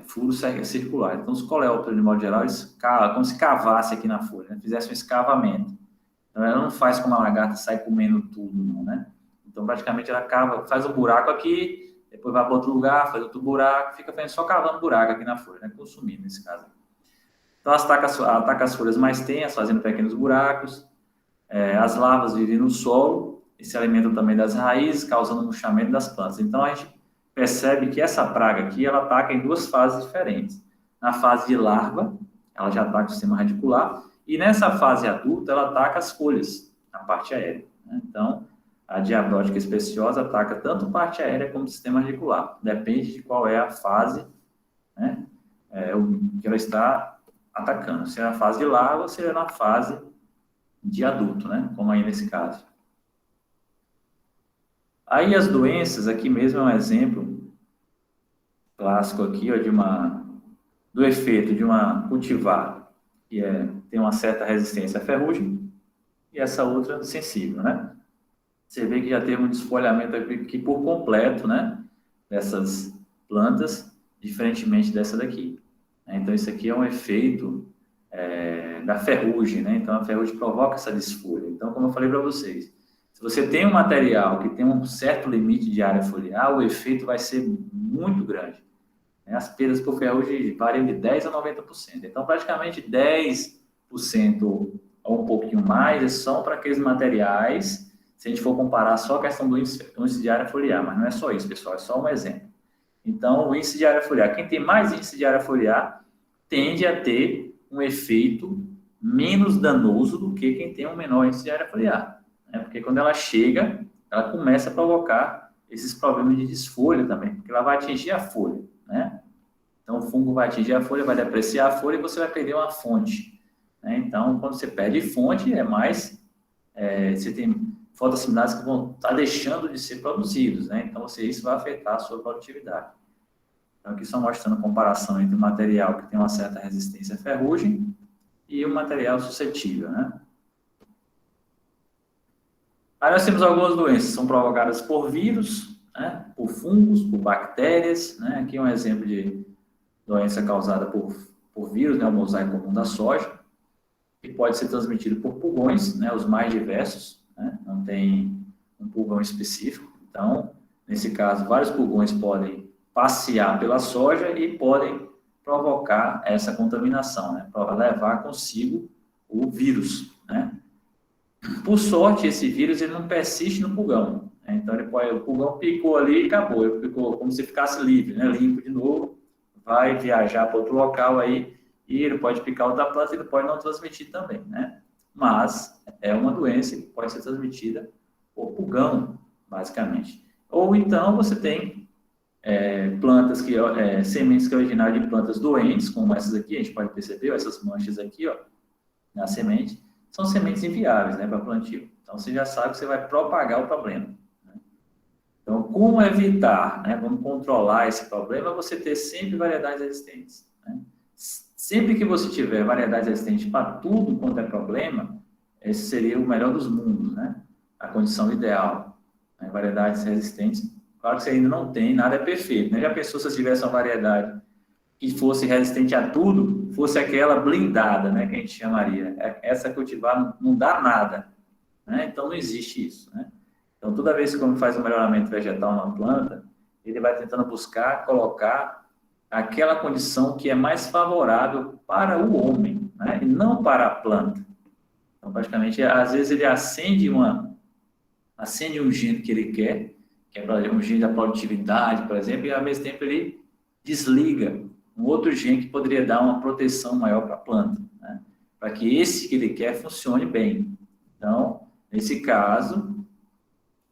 furos circulares. Então, os coleópteros, de modo geral, eles como se cavasse aqui na folha, né? Fizesse um escavamento. Então, ela não faz como a lagarta, sai comendo tudo, não, né? Então, praticamente, ela faz um buraco aqui, depois vai para outro lugar, faz outro buraco, fica só cavando buraco aqui na folha, né? Consumindo, nesse caso. Então, ataca as folhas mais tensas, fazendo pequenos buracos. As larvas vivem no solo e se alimentam também das raízes, causando murchamento das plantas. Então, a gente percebe que essa praga aqui, ela ataca em duas fases diferentes. Na fase de larva, ela já ataca o sistema radicular, e nessa fase adulta, ela ataca as folhas, a parte aérea, né? Então, a diabrótica especiosa ataca tanto parte aérea como o sistema radicular. Depende de qual é a fase, né, que ela está atacando. Se é na fase de larva ou se é na fase de adulto, né? Como aí nesse caso. Aí as doenças, aqui mesmo é um exemplo clássico aqui, ó, do efeito de uma cultivar, que tem uma certa resistência à ferrugem, e essa outra sensível, né? Você vê que já teve um desfolhamento aqui por completo, né? Dessas plantas, diferentemente dessa daqui. Então, isso aqui é um efeito da ferrugem, né? Então, a ferrugem provoca essa desfolha. Então, como eu falei para vocês, se você tem um material que tem um certo limite de área foliar, o efeito vai ser muito grande. As perdas por ferrugem variam de 10% a 90%. Então, praticamente 10% ou um pouquinho mais são para aqueles materiais, se a gente for comparar só a questão do índice de área foliar, mas não é só isso, pessoal, é só um exemplo. Então, o índice de área foliar, quem tem mais índice de área foliar, tende a ter um efeito menos danoso do que quem tem um menor índice de área foliar, né? Porque quando ela chega, ela começa a provocar esses problemas de desfolha também, porque ela vai atingir a folha, né? Então, o fungo vai atingir a folha, vai depreciar a folha e você vai perder uma fonte, né? Então, quando você perde fonte, você tem fotossimilares que vão estar deixando de ser produzidos, né? Então, isso vai afetar a sua produtividade. Então, aqui só mostrando a comparação entre o material que tem uma certa resistência à ferrugem e o material suscetível, né? Aí nós temos algumas doenças, são provocadas por vírus, né? Por fungos, por bactérias, né? Aqui é um exemplo de doença causada por vírus, né? O mosaico comum da soja, que pode ser transmitido por pulgões, né? Os mais diversos, né? Não tem um pulgão específico. Então, nesse caso, vários pulgões podem passear pela soja e podem provocar essa contaminação, né? Para levar consigo o vírus, né? Por sorte, esse vírus ele não persiste no pulgão, né? Então, o pulgão picou ali e acabou. Ele ficou como se ficasse livre, né? Limpo de novo, vai viajar para outro local aí e ele pode picar outra planta e ele pode não transmitir também, né? Mas é uma doença que pode ser transmitida por pulgão, basicamente. Ou então você tem plantas sementes que originaram de plantas doentes, como essas aqui, a gente pode perceber, ó, essas manchas aqui, ó, na semente, são sementes inviáveis, né, para plantio. Então você já sabe que você vai propagar o problema, né? Então, como evitar, né, como controlar esse problema, você ter sempre variedades resistentes, né? Sempre que você tiver variedades resistentes para tudo quanto é problema, esse seria o melhor dos mundos, né? A condição ideal, né? Variedades resistentes. Claro que você ainda não tem, nada é perfeito, né? Já pensou se tivesse uma variedade que fosse resistente a tudo, fosse aquela blindada, né? Que a gente chamaria. Essa cultivar não dá nada, né? Então não existe isso, né? Então toda vez que o homem faz um melhoramento vegetal na planta, ele vai tentando buscar, colocar aquela condição que é mais favorável para o homem, né? E não para a planta. Então praticamente, às vezes ele acende um gene que ele quer, que é um gene da produtividade, por exemplo, e ao mesmo tempo ele desliga um outro gene que poderia dar uma proteção maior para a planta, né? Para que esse que ele quer funcione bem. Então, nesse caso,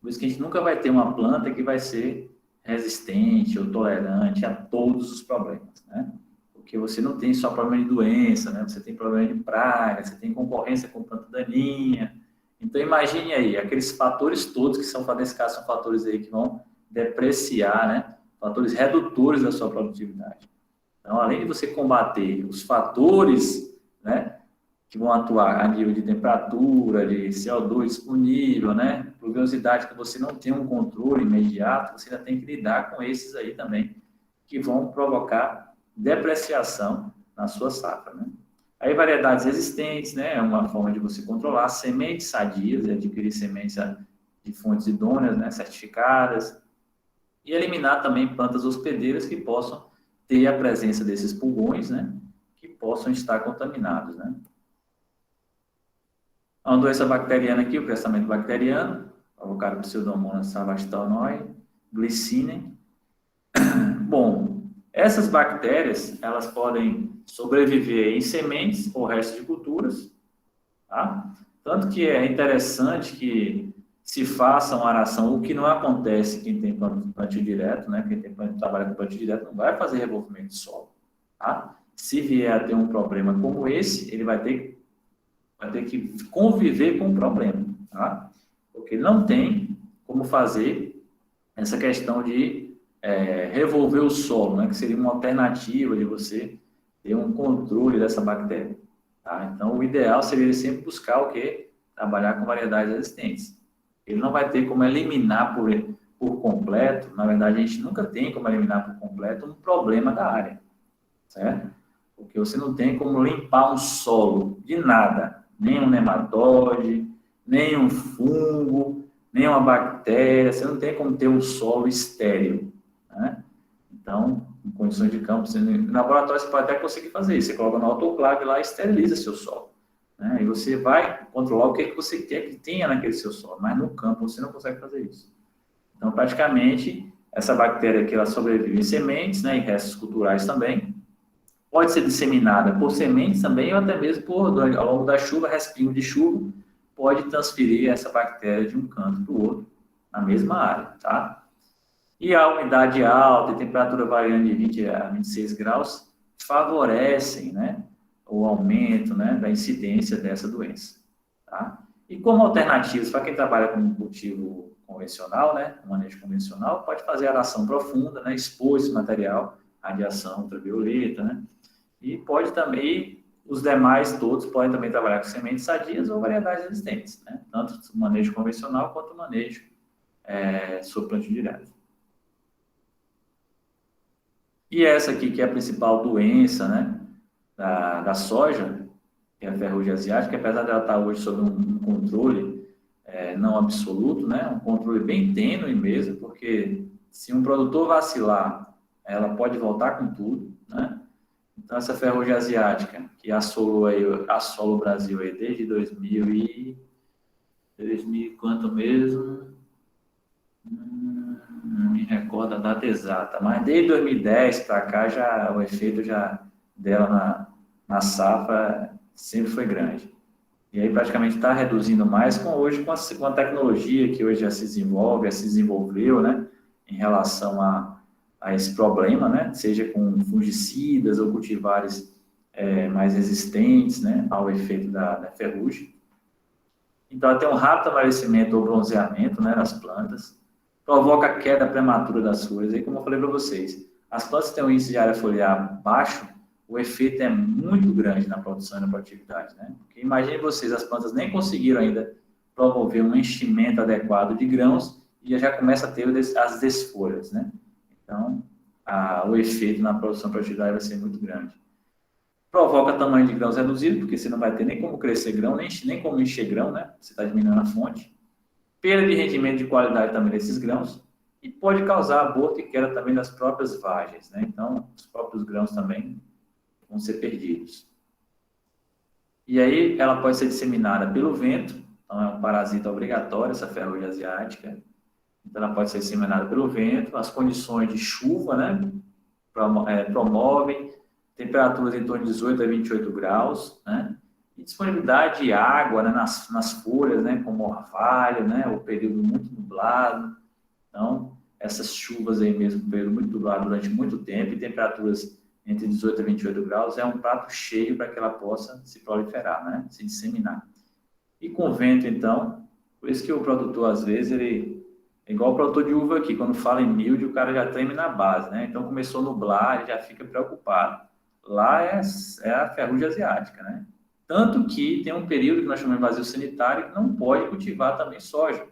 por isso que a gente nunca vai ter uma planta que vai ser resistente ou tolerante a todos os problemas, né? Porque você não tem só problema de doença, né? Você tem problema de praga, você tem concorrência com planta daninha. Então, imagine aí, aqueles fatores todos que são, nesse caso, são fatores aí que vão depreciar, né? Fatores redutores da sua produtividade. Então, além de você combater os fatores, né, que vão atuar a nível de temperatura, de CO2 disponível, né, pluviosidade, que você não tem um controle imediato, você ainda tem que lidar com esses aí também, que vão provocar depreciação na sua safra, né? Aí, variedades resistentes, né, é uma forma de você controlar. Sementes sadias, adquirir sementes de fontes idôneas, né, certificadas, e eliminar também plantas hospedeiras que possam ter a presença desses pulgões, né, que possam estar contaminados, né. Uma doença bacteriana aqui, o crescimento bacteriano, provocado por Pseudomonas savastinoi, glycine. Bom, essas bactérias, elas podem sobreviver em sementes ou restos de culturas, tá? Tanto que é interessante que se faça uma aração, o que não acontece quem tem plantio direto, né? Quem trabalha com plantio direto não vai fazer revolvimento de solo, tá? Se vier a ter um problema como esse, ele vai ter que conviver com o problema, tá? Porque não tem como fazer essa questão de revolver o solo, né? Que seria uma alternativa de você ter um controle dessa bactéria, tá? Então, o ideal seria sempre buscar o quê? Trabalhar com variedades existentes. Ele não vai ter como eliminar por completo, na verdade, a gente nunca tem como eliminar por completo um problema da área, certo? Porque você não tem como limpar um solo de nada, nem um nematóide, nem um fungo, nem uma bactéria, você não tem como ter um solo estéril, né? Então, em condições de campo, no laboratório você pode até conseguir fazer isso, você coloca no autoclave lá e esteriliza seu solo, né? E você vai controlar o que você quer que tenha naquele seu solo, mas no campo você não consegue fazer isso. Então, praticamente, essa bactéria aqui, ela sobrevive em sementes, né, em restos culturais também, pode ser disseminada por sementes também, ou até mesmo ao longo da chuva, respingo de chuva, pode transferir essa bactéria de um canto para o outro, na mesma área, tá? E a umidade alta e temperatura variando de 20 a 26 graus favorecem, né, o aumento, né, da incidência dessa doença, tá? E como alternativas, para quem trabalha com cultivo convencional, né, manejo convencional, pode fazer aração profunda, né, expor esse material à radiação ultravioleta, né? E pode também, os demais todos podem também trabalhar com sementes sadias ou variedades existentes, né? Tanto o manejo convencional quanto o manejo sob plantio direto. E essa aqui, que é a principal doença, né, da soja, que é a ferrugem asiática, apesar dela estar hoje sob um controle não absoluto, né, um controle bem tênue mesmo, porque se um produtor vacilar, ela pode voltar com tudo, né? Então, essa ferrugem asiática, que assola o Brasil aí desde 2000 quanto mesmo? Não me recordo a data exata, mas desde 2010 para cá, o efeito dela na safra sempre foi grande. E aí, praticamente, está reduzindo mais hoje com a tecnologia que hoje já se desenvolve, já se desenvolveu, né, em relação a esse problema, né, seja com fungicidas ou cultivares mais resistentes, né, ao efeito da ferrugem. Então, ela tem um rápido amadurecimento ou bronzeamento, né, das plantas, provoca a queda prematura das folhas. E como eu falei para vocês, as plantas que têm um índice de área foliar baixo, o efeito é muito grande na produção e na produtividade, né? Porque imagine vocês, as plantas nem conseguiram ainda promover um enchimento adequado de grãos e já começa a ter as desfolhas, né? Então, o efeito na produção e produtividade vai ser muito grande. Provoca tamanho de grãos reduzido, porque você não vai ter nem como crescer grão, nem como encher grão, né? Você está diminuindo a fonte. Perda de rendimento de qualidade também desses grãos. E pode causar aborto e queda também das próprias vagens, né? Então, os próprios grãos também vão ser perdidos. E aí, ela pode ser disseminada pelo vento. Então, é um parasita obrigatório, essa ferrugem asiática. Então, ela pode ser disseminada pelo vento. As condições de chuva, né, promovem temperaturas em torno de 18 a 28 graus, né, e disponibilidade de água, né, nas folhas, né, como orvalho, né, o período muito nublado. Então, essas chuvas aí mesmo, período muito nublado durante muito tempo, e temperaturas entre 18 a 28 graus, é um prato cheio para que ela possa se proliferar, né, se disseminar. E com vento, então, por isso que o produtor, às vezes, ele é igual o produtor de uva aqui, quando fala em milho, o cara já treme na base, né? Então, começou a nublar, ele já fica preocupado. Lá é a ferrugem asiática, né? Tanto que tem um período que nós chamamos de vazio sanitário que não pode cultivar também soja,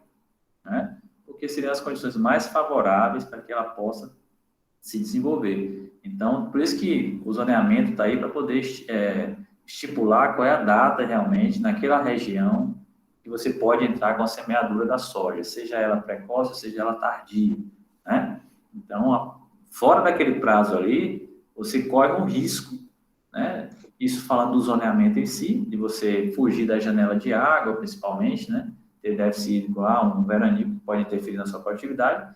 né? Porque seriam as condições mais favoráveis para que ela possa se desenvolver. Então, por isso que o zoneamento está aí para poder estipular qual é a data realmente naquela região que você pode entrar com a semeadura da soja, seja ela precoce, seja ela tardia, né? Então, fora daquele prazo ali, você corre um risco, né? Isso falando do zoneamento em si, de você fugir da janela de água, principalmente, né? Ter déficit hídrico lá, um veranico que pode interferir na sua produtividade,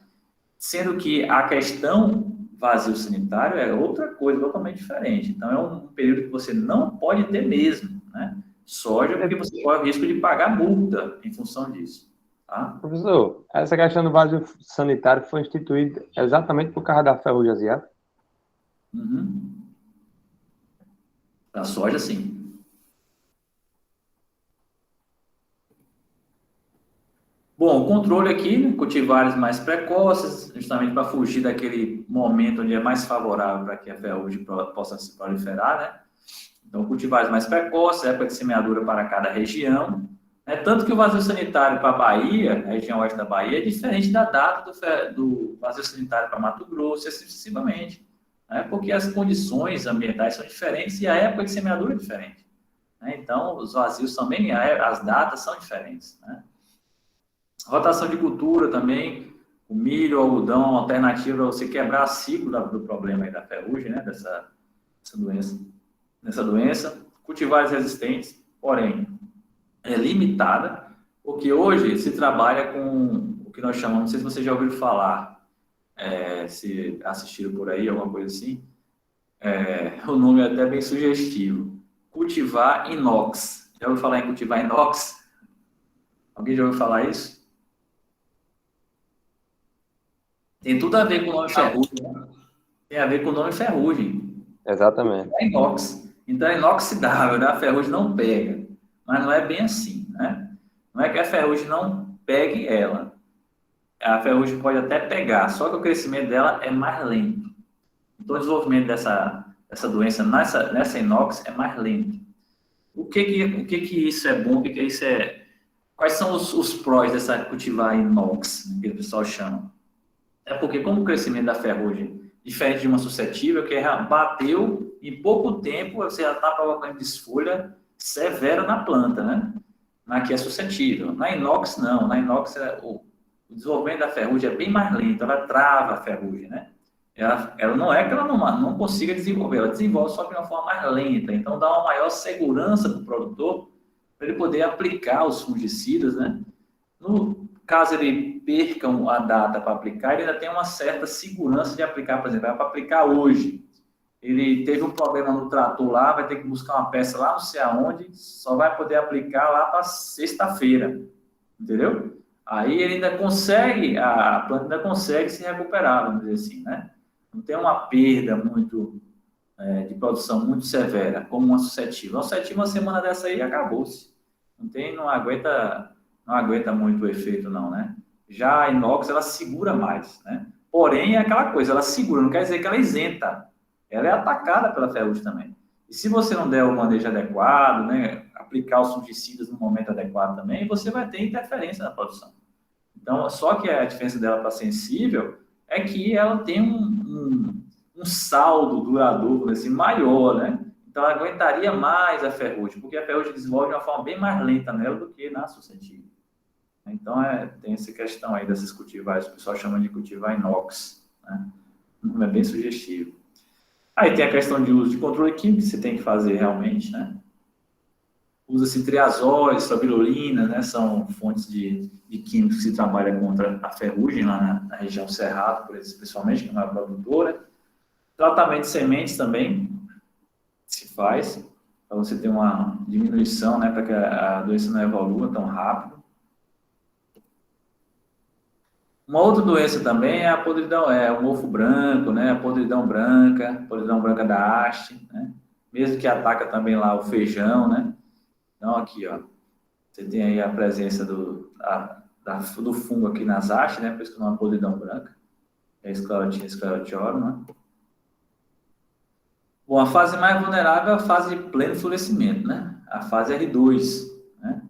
sendo que a questão vazio sanitário é outra coisa totalmente diferente. Então, é um período que você não pode ter mesmo, né? Soja, porque você corre o risco de pagar multa em função disso, tá? Professor, essa questão do vazio sanitário foi instituída exatamente por causa da ferrugem asiática? Uhum. Da soja, sim. Bom, o controle aqui, né, cultivares mais precoces, justamente para fugir daquele momento onde é mais favorável para que a ferrugem possa se proliferar, né? Então, cultivares mais precoces, época de semeadura para cada região, né? Tanto que o vazio sanitário para a Bahia, a região oeste da Bahia, é diferente da data do vazio sanitário para Mato Grosso, e assim sucessivamente, né? Porque as condições ambientais são diferentes e a época de semeadura é diferente, né? Então, os vazios também, as datas são diferentes, né? Rotação de cultura também, o milho, o algodão, uma alternativa para você quebrar o ciclo do problema aí da ferrugem, né? Dessa doença. Cultivares resistentes, porém, é limitada, porque hoje se trabalha com o que nós chamamos, não sei se você já ouviu falar, se assistiram por aí, alguma coisa assim, o nome é até bem sugestivo, cultivar inox. Já ouviu falar em cultivar inox? Alguém já ouviu falar isso? Tem tudo a ver com o nome ferrugem, né? Tem a ver com o nome ferrugem. Exatamente. É inox. Então é inoxidável, né? A ferrugem não pega. Mas não é bem assim, né? Não é que a ferrugem não pegue ela. A ferrugem pode até pegar, só que o crescimento dela é mais lento. Então o desenvolvimento dessa doença nessa inox é mais lento. O que isso é bom? Quais são os prós dessa cultivar inox, que o pessoal chama? É porque como o crescimento da ferrugem, diferente de uma suscetível, que bateu em pouco tempo, você já está provocando desfolha severa na planta, né? Na que é suscetível. Na inox, não. Na inox, o desenvolvimento da ferrugem é bem mais lento, ela trava a ferrugem, né? Ela não é que ela não consiga desenvolver, ela desenvolve só de uma forma mais lenta. Então, dá uma maior segurança para o produtor, para ele poder aplicar os fungicidas, né? No caso ele perca a data para aplicar, ele ainda tem uma certa segurança de aplicar, por exemplo, para aplicar hoje. Ele teve um problema no trator lá, vai ter que buscar uma peça lá não sei aonde, só vai poder aplicar lá para sexta-feira, entendeu? Aí ele ainda consegue, a planta ainda consegue se recuperar, vamos dizer assim, né? Não tem uma perda de produção muito severa, como uma suscetível. Uma suscetível, uma semana dessa aí, acabou-se. Não aguenta muito o efeito, não, né? Já a inox, ela segura mais, né? Porém, é aquela coisa, ela segura, não quer dizer que ela isenta. Ela é atacada pela ferrugem também. E se você não der o manejo adequado, né, aplicar os fungicidas no momento adequado também, você vai ter interferência na produção. Então, só que a diferença dela para sensível é que ela tem um saldo duradouro assim, maior, né? Então, ela aguentaria mais a ferrugem, porque a ferrugem desenvolve de uma forma bem mais lenta nela do que na suscetível. Então, tem essa questão aí desses cultivares, o pessoal chama de cultivar inox, né? É bem sugestivo. Aí tem a questão de uso de controle químico, que você tem que fazer realmente, né? Usa-se triazóis, fabrilolina, né? São fontes de químicos que se trabalham contra a ferrugem lá na região Cerrado, principalmente, que é uma produtora. Tratamento de sementes também se faz, para você ter uma diminuição, né? Para que a doença não evolua tão rápido. Uma outra doença também é a podridão, o mofo branco, né? A podridão branca da haste, né? Mesmo que ataca também lá o feijão, né? Então, aqui, ó, você tem aí a presença do fungo aqui nas hastes, né? Por isso que não é uma podridão branca. É esclerotioro, né? Bom, a fase mais vulnerável é a fase de pleno florescimento, né? A fase R2, né?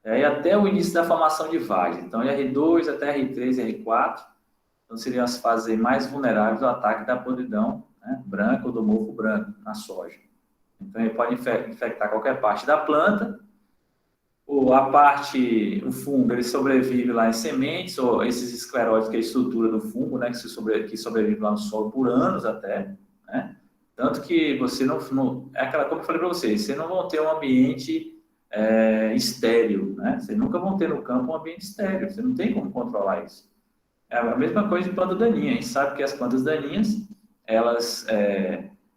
E aí até o início da formação de vagem. Então, R2 até R3 e R4, então seriam as fases mais vulneráveis ao ataque da podridão, né, branca ou do mofo branco na soja. Então, ele pode infectar qualquer parte da planta, ou o fungo, ele sobrevive lá em sementes, ou esses escleróides, que é a estrutura do fungo, né, que sobrevive lá no solo por anos até, né? Tanto que você não é aquela, como eu falei para vocês, você não vão ter um ambiente estéril, né? Vocês nunca vão ter no campo um ambiente estéril, você não tem como controlar isso. É a mesma coisa de planta daninha, a gente sabe que as plantas daninhas,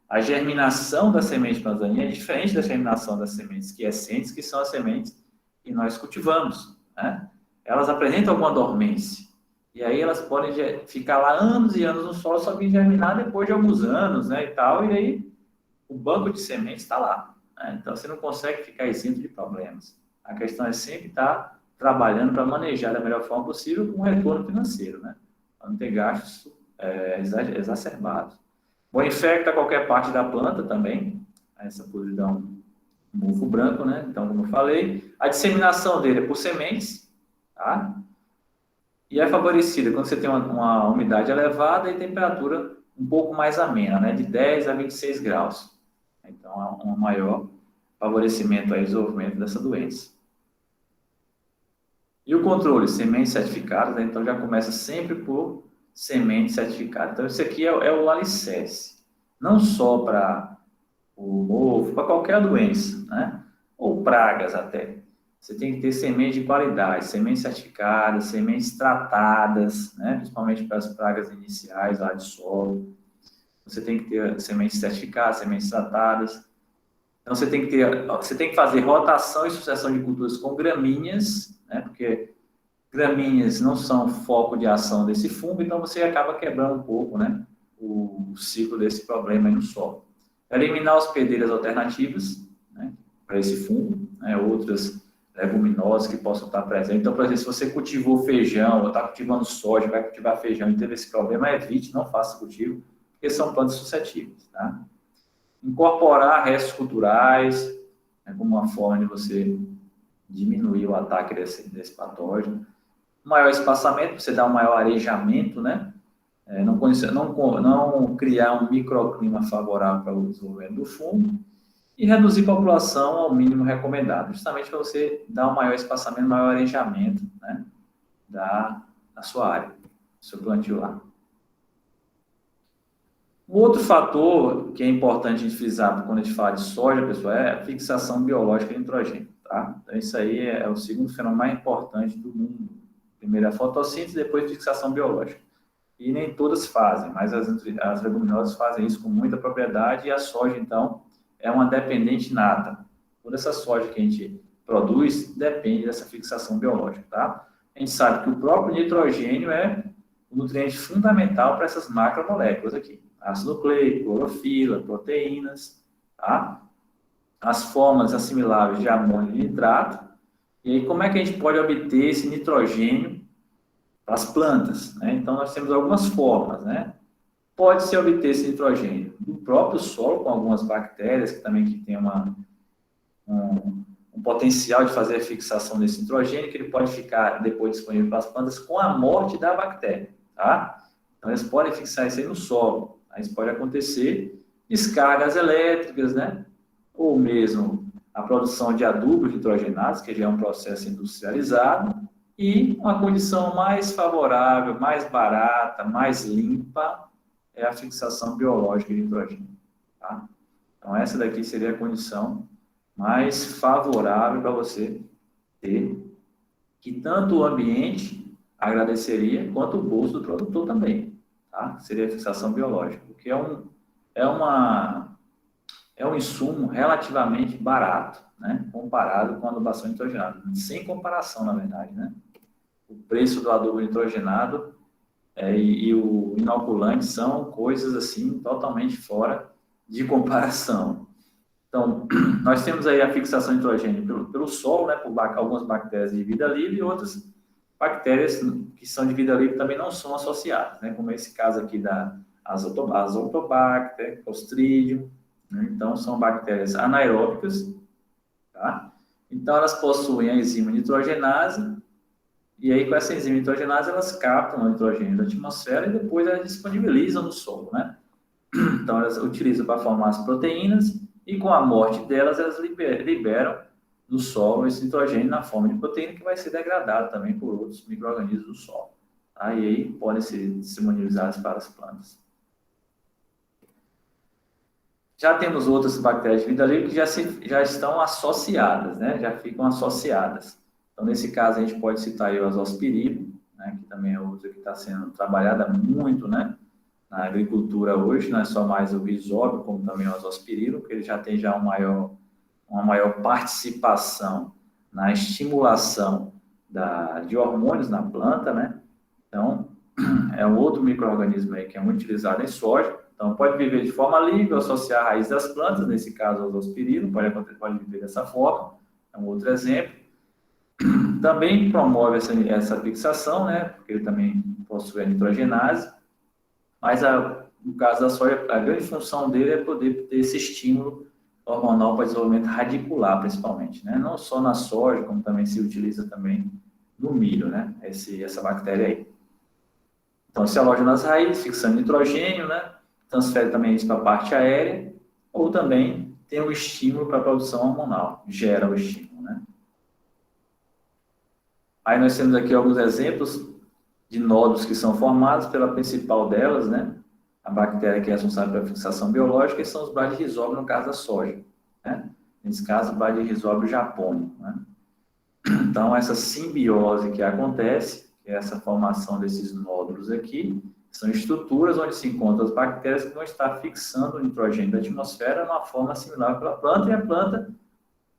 a germinação da semente de planta daninha é diferente da germinação das sementes quiescentes, que são as sementes que nós cultivamos, né? Elas apresentam alguma dormência. E aí elas podem ficar lá anos e anos no solo, só vir germinar depois de alguns anos, né, e tal, e aí o banco de sementes está lá, né? Então você não consegue ficar isento de problemas. A questão é sempre estar trabalhando para manejar da melhor forma possível com retorno financeiro, né? Para não ter gastos exacerbados. Bom, infecta qualquer parte da planta também, essa podridão, mofo branco, né? Então, como eu falei, a disseminação dele é por sementes, tá? E é favorecida quando você tem uma umidade elevada e temperatura um pouco mais amena, né? De 10 a 26 graus. Então, há um maior favorecimento ao desenvolvimento dessa doença. E o controle, sementes certificadas, né? Então já começa sempre por semente certificada. Então, isso aqui é o alicerce. Não só para o mofo, para qualquer doença, né? Ou pragas até. Você tem que ter sementes de qualidade, sementes certificadas, sementes tratadas, né? Principalmente para as pragas iniciais lá de solo. Você tem que ter sementes certificadas, sementes tratadas. Então, você tem que fazer rotação e sucessão de culturas com gramíneas, né? Porque gramíneas não são foco de ação desse fungo, então você acaba quebrando um pouco, né, o ciclo desse problema aí no solo. Eliminar hospedeiras alternativas, né, para esse fungo, né, outras leguminosas que possam estar presentes. Então, por exemplo, se você cultivou feijão, ou está cultivando soja, vai cultivar feijão e teve esse problema, evite, não faça cultivo, porque são plantas suscetíveis, tá? Incorporar restos culturais, né, como uma forma de você diminuir o ataque desse patógeno. Maior espaçamento, você dá um maior arejamento, né? Não criar um microclima favorável para o desenvolvimento do fungo e reduzir a população ao mínimo recomendado, justamente para você dar um maior espaçamento, maior arejamento, né, da sua área, do seu plantio lá. Um outro fator que é importante a gente frisar quando a gente fala de soja, pessoal, é a fixação biológica de nitrogênio, tá? Então, isso aí é o segundo fenômeno mais importante do mundo. Primeiro a fotossíntese, depois a fixação biológica. E nem todas fazem, mas as leguminosas fazem isso com muita propriedade e a soja, então, é uma dependente nata. Toda essa soja que a gente produz depende dessa fixação biológica, tá? A gente sabe que o próprio nitrogênio é um nutriente fundamental para essas macromoléculas aqui. Ácido nucleico, clorofila, proteínas, tá? As formas assimiláveis de amônio e nitrato. E aí, como é que a gente pode obter esse nitrogênio para as plantas, né? Então, nós temos algumas formas, né? Pode-se obter esse nitrogênio do próprio solo, com algumas bactérias que também têm um potencial de fazer a fixação desse nitrogênio, que ele pode ficar depois disponível para as plantas com a morte da bactéria, tá? Então, eles podem fixar isso aí no solo. Aí isso pode acontecer descargas elétricas, né? Ou mesmo a produção de adubos nitrogenados, que já é um processo industrializado, e uma condição mais favorável, mais barata, mais limpa, é a fixação biológica de nitrogênio, tá? Então, essa daqui seria a condição mais favorável para você ter, que tanto o ambiente agradeceria, quanto o bolso do produtor também, tá? Seria a fixação biológica, porque é um insumo relativamente barato, né? Comparado com a adubação nitrogenada. Sem comparação, na verdade, né? O preço do adubo nitrogenado e o inoculante são coisas assim totalmente fora de comparação. Então, nós temos aí a fixação de nitrogênio pelo solo, né? Por algumas bactérias de vida livre e outras bactérias que são de vida livre também não são associadas, né? Como esse caso aqui da Azotobacter, Clostridium, né? Então, são bactérias anaeróbicas, tá? Então, elas possuem a enzima nitrogenase, e aí com essa enzima nitrogenase elas captam o nitrogênio da atmosfera e depois elas disponibilizam no solo, né? Então, elas utilizam para formar as proteínas e com a morte delas, elas liberam no solo esse nitrogênio na forma de proteína que vai ser degradado também por outros micro-organismos do solo. Tá? E aí podem ser disponibilizados para as plantas. Já temos outras bactérias de vida livre que já estão associadas, né? Já ficam associadas. Então, nesse caso, a gente pode citar aí o Azospirillum, né? Que também é outra que está sendo trabalhada muito, né? na agricultura hoje, não é só mais o risóbio, como também o azospirilo, que ele já tem já uma maior participação na estimulação de hormônios na planta, né? Então, é um outro micro-organismo aí que é muito utilizado em soja. Então, pode viver de forma livre, associar a raiz das plantas, nesse caso, o azospirilo, pode viver dessa forma, é um outro exemplo. Também promove essa fixação, né? Porque ele também possui a nitrogenase, mas no caso da soja, a grande função dele é poder ter esse estímulo hormonal para desenvolvimento radicular, principalmente, né? Não só na soja, como também se utiliza também no milho, né? Essa bactéria aí. Então, se aloja nas raízes, fixando nitrogênio, né? Transfere também isso para a parte aérea, ou também tem um estímulo para a produção hormonal, gera o estímulo, né? Aí nós temos aqui alguns exemplos de nódulos que são formados pela principal delas, né? A bactéria que é responsável pela fixação biológica, e são os Bradyrhizobia no caso da soja, né? Nesse caso, o Bradyrhizobia japônico, né? Então, essa simbiose que acontece, que é essa formação desses nódulos aqui, são estruturas onde se encontram as bactérias que vão estar fixando o nitrogênio da atmosfera de uma forma similar para a planta, e a planta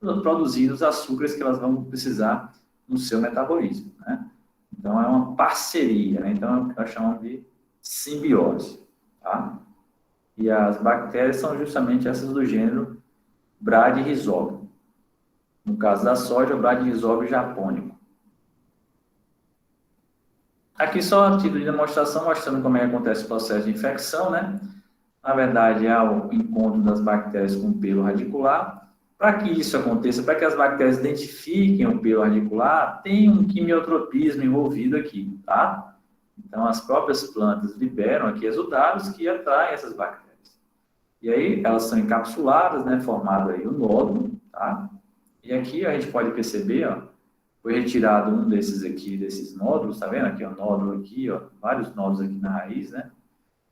produzindo os açúcares que elas vão precisar no seu metabolismo, né? Então, é uma parceria, né? Então, é o que nós chamamos de simbiose, tá? E as bactérias são justamente essas do gênero Bradyrhizobia. No caso da soja, o Bradyrhizobia japônico. Aqui só a título de demonstração, mostrando como é que acontece o processo de infecção, né? Na verdade, é o encontro das bactérias com o pelo radicular. Para que isso aconteça, para que as bactérias identifiquem o pelo radicular, tem um quimiotropismo envolvido aqui, tá? Então, as próprias plantas liberam aqui exudados que atraem essas bactérias. E aí, elas são encapsuladas, né? Formado aí o nódulo, tá? E aqui a gente pode perceber, ó, foi retirado um desses aqui, desses nódulos, tá vendo? Aqui, ó, nódulo aqui, ó, vários nódulos aqui na raiz, né?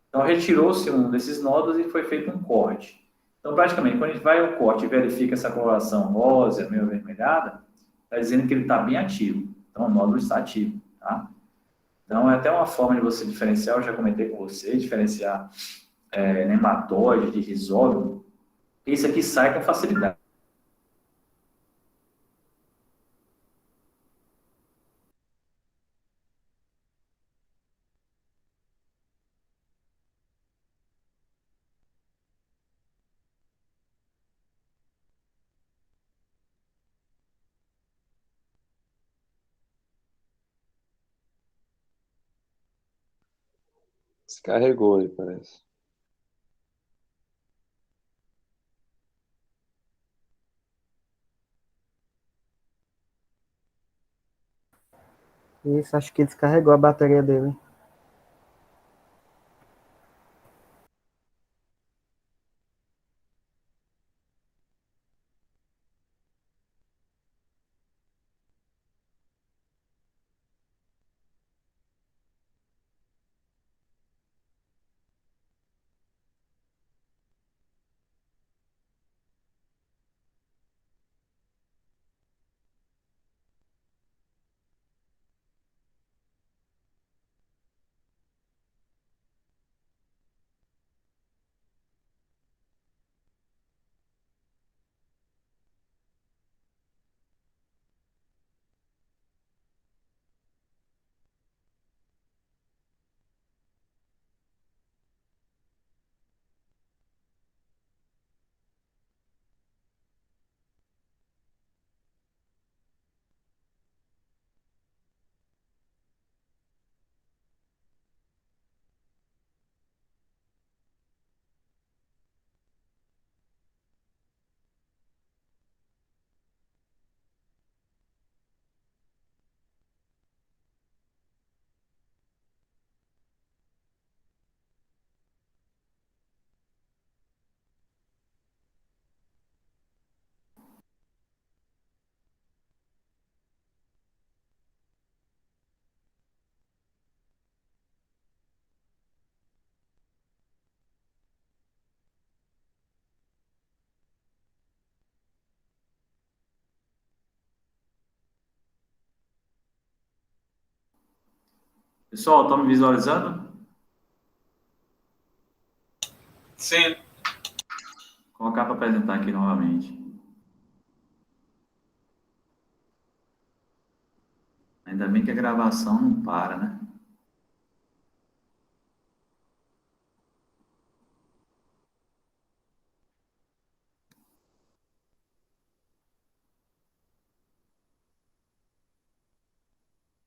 Então, retirou-se um desses nódulos e foi feito um corte. Então, praticamente, quando a gente vai ao corte e verifica essa coloração rosa, meio avermelhada, está dizendo que ele está bem ativo. Então, o nódulo está ativo, tá? Então, é até uma forma de você diferenciar, eu já comentei com você, diferenciar nematóide de risóbio. Isso aqui sai com facilidade. Descarregou aí, parece. Isso, acho que descarregou a bateria dele. Pessoal, estão me visualizando? Sim. Vou colocar para apresentar aqui novamente. Ainda bem que a gravação não para, né?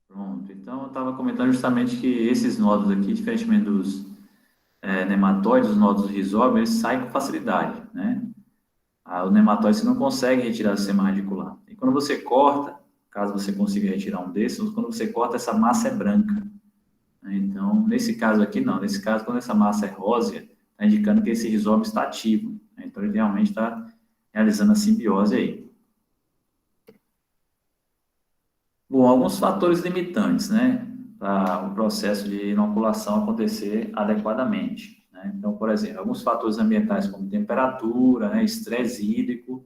Pronto. Então, eu estava comentando justamente que esses nodos aqui, diferentemente dos nematóides, os nodos do rizoma, eles saem com facilidade, né? O nematóide você não consegue retirar do sistema radicular. E quando você corta, caso você consiga retirar um desses, quando você corta, essa massa é branca. Né? Então, nesse caso aqui, não. Nesse caso, quando essa massa é rósea, está indicando que esse rizoma está ativo. Né? Então, ele realmente está realizando a simbiose aí. Bom, alguns fatores limitantes, né? Para o processo de inoculação acontecer adequadamente. Né? Então, por exemplo, alguns fatores ambientais como temperatura, né, estresse hídrico,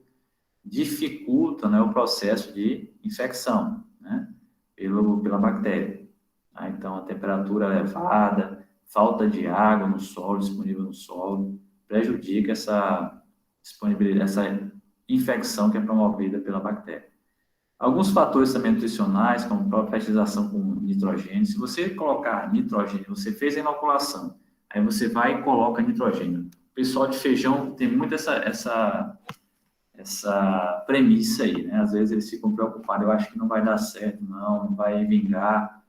dificultam, né, o processo de infecção, né, pela bactéria. Tá? Então, a temperatura elevada, falta de água no solo, disponível no solo, prejudica essa disponibilidade, essa infecção que é promovida pela bactéria. Alguns fatores também nutricionais, como a própria fertilização com nitrogênio. Se você colocar nitrogênio, você fez a inoculação, aí você vai e coloca nitrogênio. O pessoal de feijão tem muito essa premissa aí, né? Às vezes eles ficam preocupados, eu acho que não vai dar certo, não vai vingar,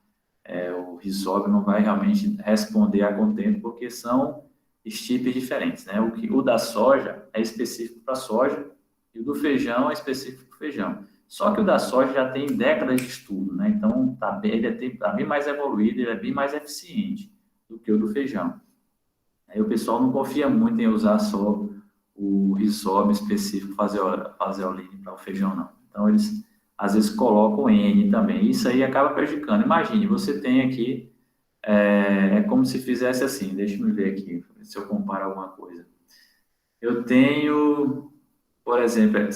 o rizóbio não vai realmente responder a contento, porque são estípes diferentes, né? O da soja é específico para soja e o do feijão é específico para o feijão. Só que o da soja já tem décadas de estudo, né? Então, ele tá bem mais evoluído, ele é bem mais eficiente do que o do feijão. Aí o pessoal não confia muito em usar só o rizoma específico faseoline para o feijão, não. Então, eles às vezes colocam N também. Isso aí acaba prejudicando. Imagine, você tem aqui, é como se fizesse assim, deixa eu ver aqui, se eu comparo alguma coisa. Eu tenho, por exemplo,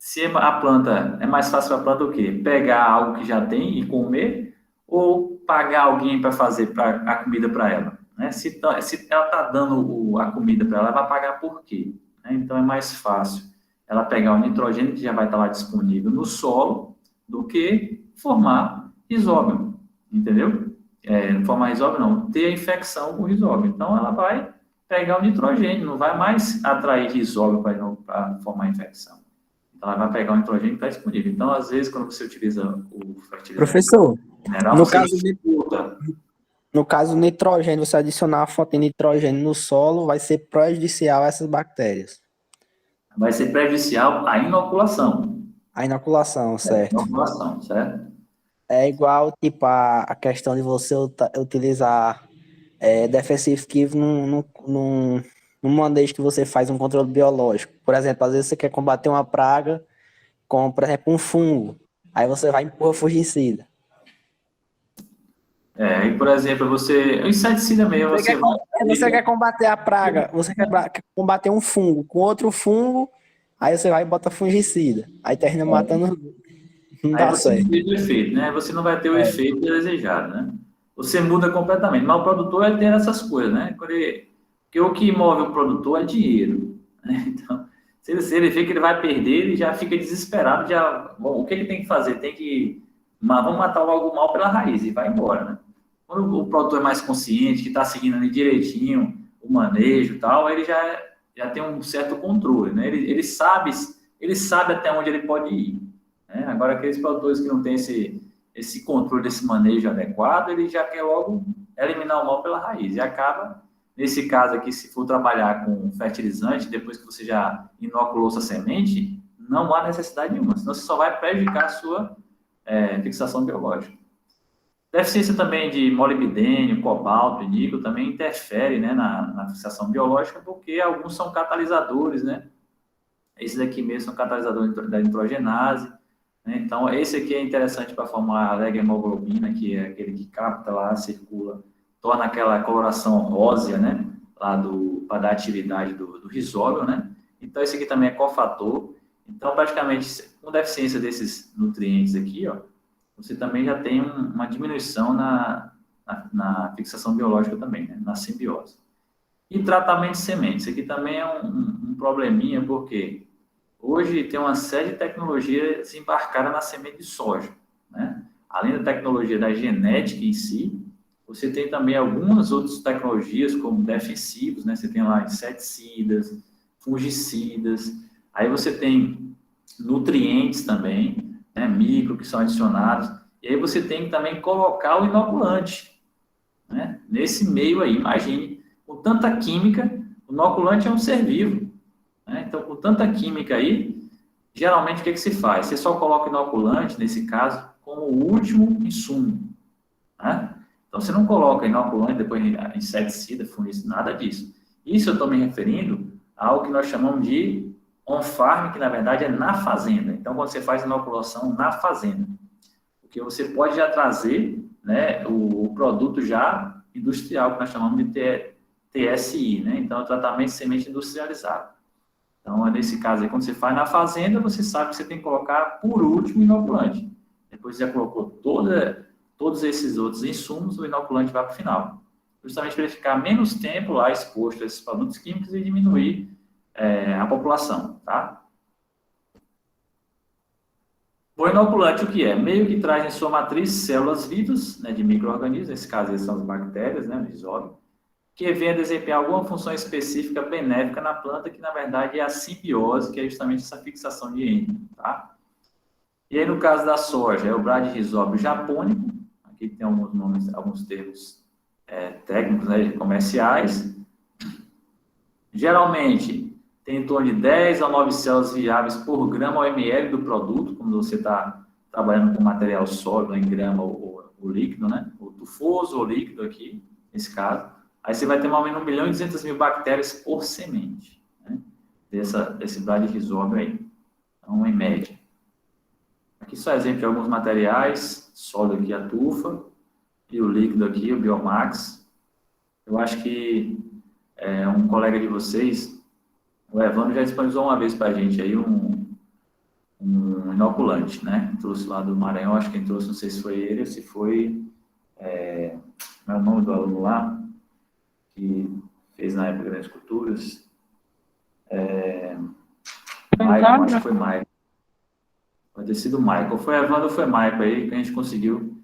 se a planta, é mais fácil para a planta o quê? Pegar algo que já tem e comer ou pagar alguém para fazer a comida para ela? Né? Se ela está dando a comida para ela vai pagar por quê? Né? Então, é mais fácil ela pegar o nitrogênio que já vai estar lá disponível no solo do que formar rizóbio, entendeu? Formar rizóbio não, ter a infecção com rizóbio. Então, ela vai pegar o nitrogênio, não vai mais atrair rizóbio para formar infecção. Ela vai pegar o nitrogênio que está disponível. Então, às vezes, quando você utiliza o fertilizante Professor, mineral, no você caso, dificulta. no caso nitrogênio, você adicionar a fonte de nitrogênio no solo vai ser prejudicial a essas bactérias. Vai ser prejudicial à inoculação. A inoculação, certo? Inoculação, certo? É igual, tipo, a questão de você utilizar defensive give num manejo que você faz um controle biológico. Por exemplo, às vezes você quer combater uma praga com, por exemplo, um fungo. Aí você vai e empurra fungicida. E, por exemplo, o inseticida mesmo, Você quer combater a praga, você quer combater um fungo com outro fungo, aí você vai e bota fungicida. Aí termina matando, não aí dá você certo. não tem o efeito, né? Você não vai ter o efeito desejado, né? Você muda completamente. Mas o produtor é ter essas coisas, né? Porque o que move o produtor é dinheiro. Né? Então, se ele vê que ele vai perder, ele já fica desesperado. Bom, o que ele tem que fazer? Vamos matar algo mal pela raiz e vai embora, né? Quando o produtor é mais consciente, que está seguindo ali direitinho o manejo e tal, ele já tem um certo controle, né? Ele sabe até onde ele pode ir. Né? Agora, aqueles produtores que não têm esse controle desse manejo adequado, ele já quer logo eliminar o mal pela raiz. E acaba, nesse caso aqui, se for trabalhar com fertilizante, depois que você já inoculou sua semente, não há necessidade nenhuma, senão você só vai prejudicar a sua fixação biológica. Deficiência também de molibdênio, cobalto e níquel também interfere, né, na fixação biológica, porque alguns são catalisadores, né? Esses aqui mesmo são catalisadores da nitrogenase. Né? Então, esse aqui é interessante para formar a lega-hemoglobina, que é aquele que capta lá, circula, torna aquela coloração rósea, né? Lá para dar atividade do rizóbio, né? Então, esse aqui também é cofator. Então, praticamente, com deficiência desses nutrientes aqui, ó, você também já tem uma diminuição na fixação biológica também, né? Na simbiose. E tratamento de sementes. Isso aqui também é um probleminha, porque hoje tem uma série de tecnologias embarcadas na semente de soja, né? Além da tecnologia da genética em si, você tem também algumas outras tecnologias, como defensivos, né? Você tem lá inseticidas, fungicidas, aí você tem nutrientes também, né? Micro que são adicionados, e aí você tem que também colocar o inoculante, né? Nesse meio aí, imagine, com tanta química, o inoculante é um ser vivo, né? Então, com tanta química aí, geralmente o que se faz? Você só coloca o inoculante, nesse caso, como o último insumo, né? Então, você não coloca inoculante, depois inseticida, fungicida, nada disso. Isso eu estou me referindo ao que nós chamamos de on-farm, que na verdade é na fazenda. Então, quando você faz inoculação na fazenda, porque você pode já trazer, né, o produto já industrial, que nós chamamos de TSI, né? Então, é o tratamento de semente industrializado. Então, nesse caso aí, quando você faz na fazenda, você sabe que você tem que colocar, por último, o inoculante. Depois você já colocou todos esses outros insumos, o inoculante vai para o final. Justamente para ele ficar menos tempo lá exposto a esses produtos químicos e diminuir a população, tá? O inoculante, o que é? Meio que traz em sua matriz células vivas, né, de micro-organismos, nesse caso são as bactérias, né, o rizóbio, que vem a desempenhar alguma função específica benéfica na planta, que na verdade é a simbiose, que é justamente essa fixação de N, tá? E aí no caso da soja, é o Bradyrhizobio japônico, aqui tem alguns nomes, alguns termos técnicos, né, comerciais. Geralmente tem em torno de 10 a 9 células viáveis por grama ou ml do produto, quando você está trabalhando com material sólido, em grama ou líquido, né? Ou tufoso ou líquido aqui, nesse caso. Aí você vai ter mais ou menos 1.200.000 bactérias por semente, né? Desse Bradyrhizobio aí. Então, em média. Aqui só exemplo de alguns materiais, sólido aqui a tufa, e o líquido aqui, o Biomax. Eu acho que um colega de vocês, o Evandro, já disponibilizou uma vez para a gente aí um inoculante, né? Trouxe lá do Maranhão, acho que quem trouxe, não sei se foi ele ou se foi... Como é o nome do aluno lá? Que fez na época das culturas. Michael, acho que foi Michael. Pode ter sido Michael. Foi Evandro ou foi Michael aí que a gente conseguiu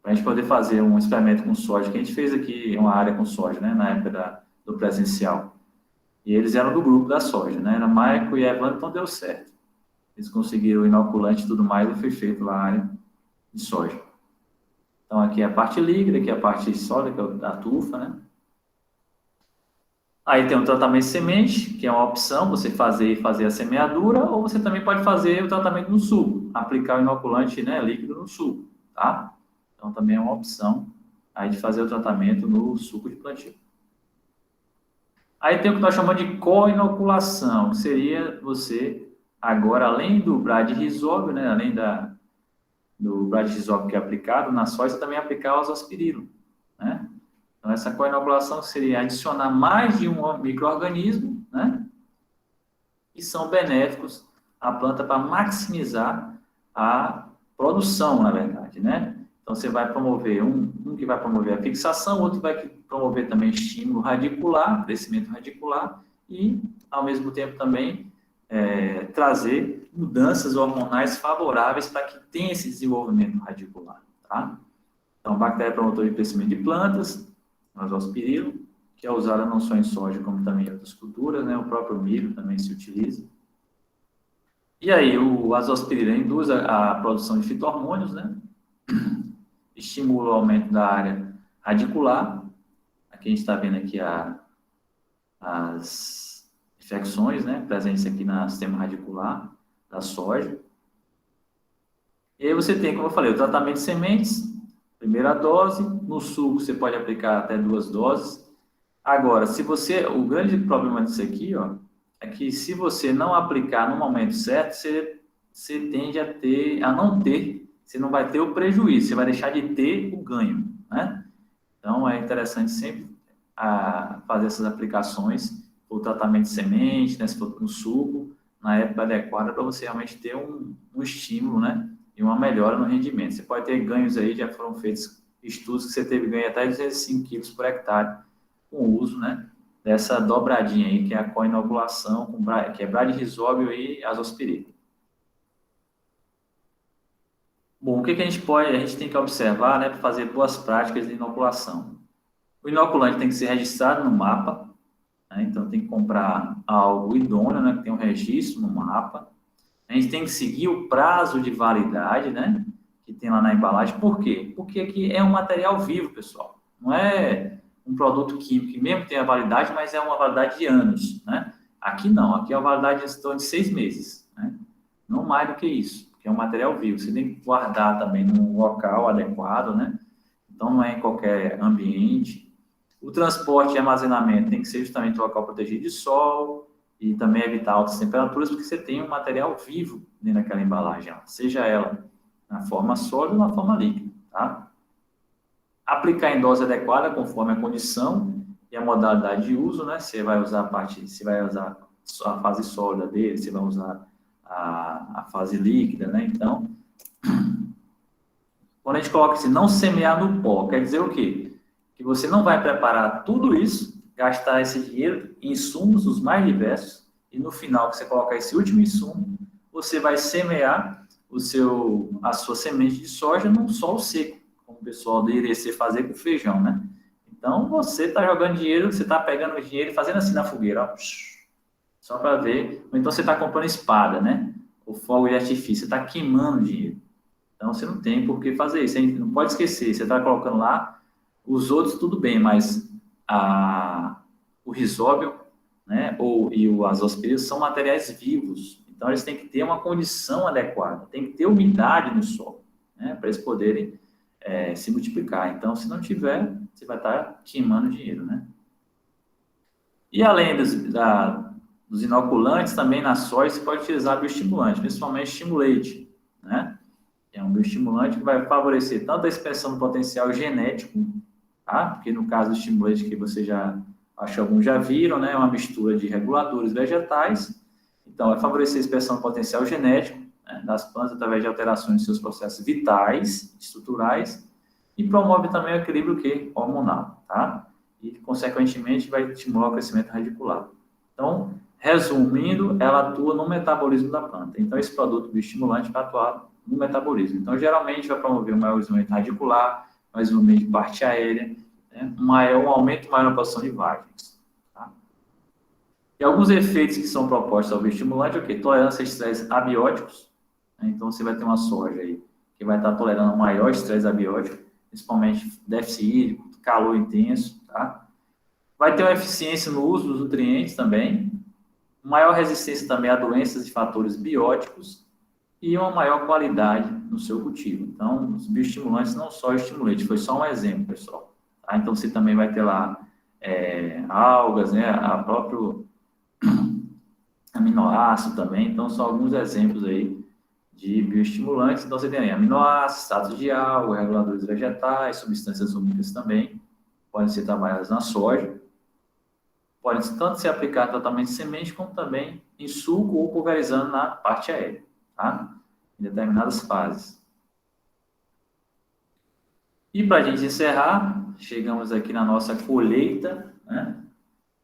para a gente poder fazer um experimento com soja, que a gente fez aqui uma área com soja, né, na época do presencial. E eles eram do grupo da soja, né, era Michael e Evandro, então deu certo. Eles conseguiram o inoculante e tudo mais, e foi feito lá a área de soja. Então aqui é a parte líquida, aqui é a parte sólida, que é a tufa, né. Aí tem o tratamento de semente, que é uma opção, você fazer a semeadura, ou você também pode fazer o tratamento no suco, aplicar o inoculante, né, líquido no suco, tá? Então, também é uma opção aí de fazer o tratamento no suco de plantio. Aí tem o que nós chamamos de co-inoculação, que seria você, agora, além do Bradyrhizobio, né, além do Bradyrhizobio que é aplicado na soja, você também aplicar o azospirilo, né? Então, essa co-inoculação seria adicionar mais de um micro-organismo, né? Que são benéficos à planta para maximizar a produção, na verdade, né? Então, você vai promover um que vai promover a fixação, outro vai promover também estímulo radicular, crescimento radicular e, ao mesmo tempo, também trazer mudanças hormonais favoráveis para que tenha esse desenvolvimento radicular, tá? Então, bactéria promotora de crescimento de plantas, azospirilo, que é usada não só em soja, como também em outras culturas, né? O próprio milho também se utiliza. E aí, o azospirilo induz a produção de fito-hormônios, né? Estimula o aumento da área radicular. Aqui a gente está vendo aqui as infecções, né? Presentes aqui no sistema radicular da soja. E aí você tem, como eu falei, o tratamento de sementes, primeira dose, no suco você pode aplicar até 2 doses. Agora, o grande problema disso aqui, ó, é que se você não aplicar no momento certo, você tende você não vai ter o prejuízo, você vai deixar de ter o ganho, né? Então, é interessante sempre fazer essas aplicações, o tratamento de semente, né, se for no suco, na época adequada, para você realmente ter um estímulo, né, e uma melhora no rendimento. Você pode ter ganhos aí, já foram feitos estudos que você teve ganho até 205 quilos por hectare com o uso, né, dessa dobradinha aí, que é a co-inoculação, que é bradyrhizóbio e azospirina. Bom, o que a gente tem que observar, né, para fazer boas práticas de inoculação? O inoculante tem que ser registrado no mapa, né, então tem que comprar algo idôneo, né, que tem um registro no mapa. A gente tem que seguir o prazo de validade, né, que tem lá na embalagem. Por quê? Porque aqui é um material vivo, pessoal. Não é um produto químico, que mesmo tem a validade, mas é uma validade de anos, né? Aqui não, aqui é uma validade de 6 meses, né? Não mais do que isso, porque é um material vivo. Você tem que guardar também num local adequado, né? Então não é em qualquer ambiente. O transporte e armazenamento tem que ser justamente um local protegido de sol e também evitar altas temperaturas, porque você tem um material vivo dentro daquela embalagem, seja ela na forma sólida ou na forma líquida, tá? Aplicar em dose adequada conforme a condição e a modalidade de uso, né? Você vai usar a fase sólida dele, você vai usar a fase líquida, né? Então, quando a gente coloca assim, não semear no pó, quer dizer o quê? Que você não vai preparar tudo isso, gastar esse dinheiro em insumos os mais diversos, e no final que você colocar esse último insumo, você vai semear a sua semente de soja num solo seco, como o pessoal do Irecê fazer com feijão, né? Então, você está jogando dinheiro, você está pegando o dinheiro e fazendo assim na fogueira, ó, só para ver. Ou então você está comprando espada, né? O fogo de artifício, você está queimando dinheiro. Então, você não tem por que fazer isso. Você não pode esquecer, você está colocando lá, os outros tudo bem, mas o risóbio, né, e o azospirina são materiais vivos. Então, eles têm que ter uma condição adequada, tem que ter umidade no solo, né, para eles poderem se multiplicar. Então, se não tiver, você vai estar queimando dinheiro, né? E além dos inoculantes, também na soja, você pode utilizar bioestimulante, principalmente estimulante, né? É um bioestimulante que vai favorecer tanto a expressão do potencial genético, tá? Porque no caso do estimulante que você acho que alguns já viram, né? É uma mistura de reguladores vegetais. Então, vai favorecer a expressão do potencial genético, né, das plantas através de alterações em seus processos vitais, estruturais, e promove também o equilíbrio hormonal, tá? E, consequentemente, vai estimular o crescimento radicular. Então, resumindo, ela atua no metabolismo da planta. Então, esse produto bioestimulante vai atuar no metabolismo. Então, geralmente, vai promover um maior desenvolvimento radicular, mais desenvolvimento de parte aérea, né, um aumento maior na produção de vagens. Tá? E alguns efeitos que são propostos ao bioestimulante é o quê? Tolerância a estresses abióticos. Né? Então, você vai ter uma soja aí que vai estar tolerando um maior estresse abiótico, principalmente déficit hídrico, calor intenso, tá? Vai ter uma eficiência no uso dos nutrientes também, maior resistência também a doenças e fatores bióticos e uma maior qualidade no seu cultivo. Então, os bioestimulantes não só estimulante, foi só um exemplo, pessoal. Tá? Então, você também vai ter lá algas, né, a próprio aminoácido também. Então, são alguns exemplos aí de bioestimulantes. Então, você tem aí aminoácidos, status de alga, reguladores vegetais, substâncias úmicas também, podem ser trabalhadas na soja. Podem tanto ser aplicados em tratamento de semente, como também em suco ou pulverizando na parte aérea, tá? Em determinadas fases. E para a gente encerrar, chegamos aqui na nossa colheita, né?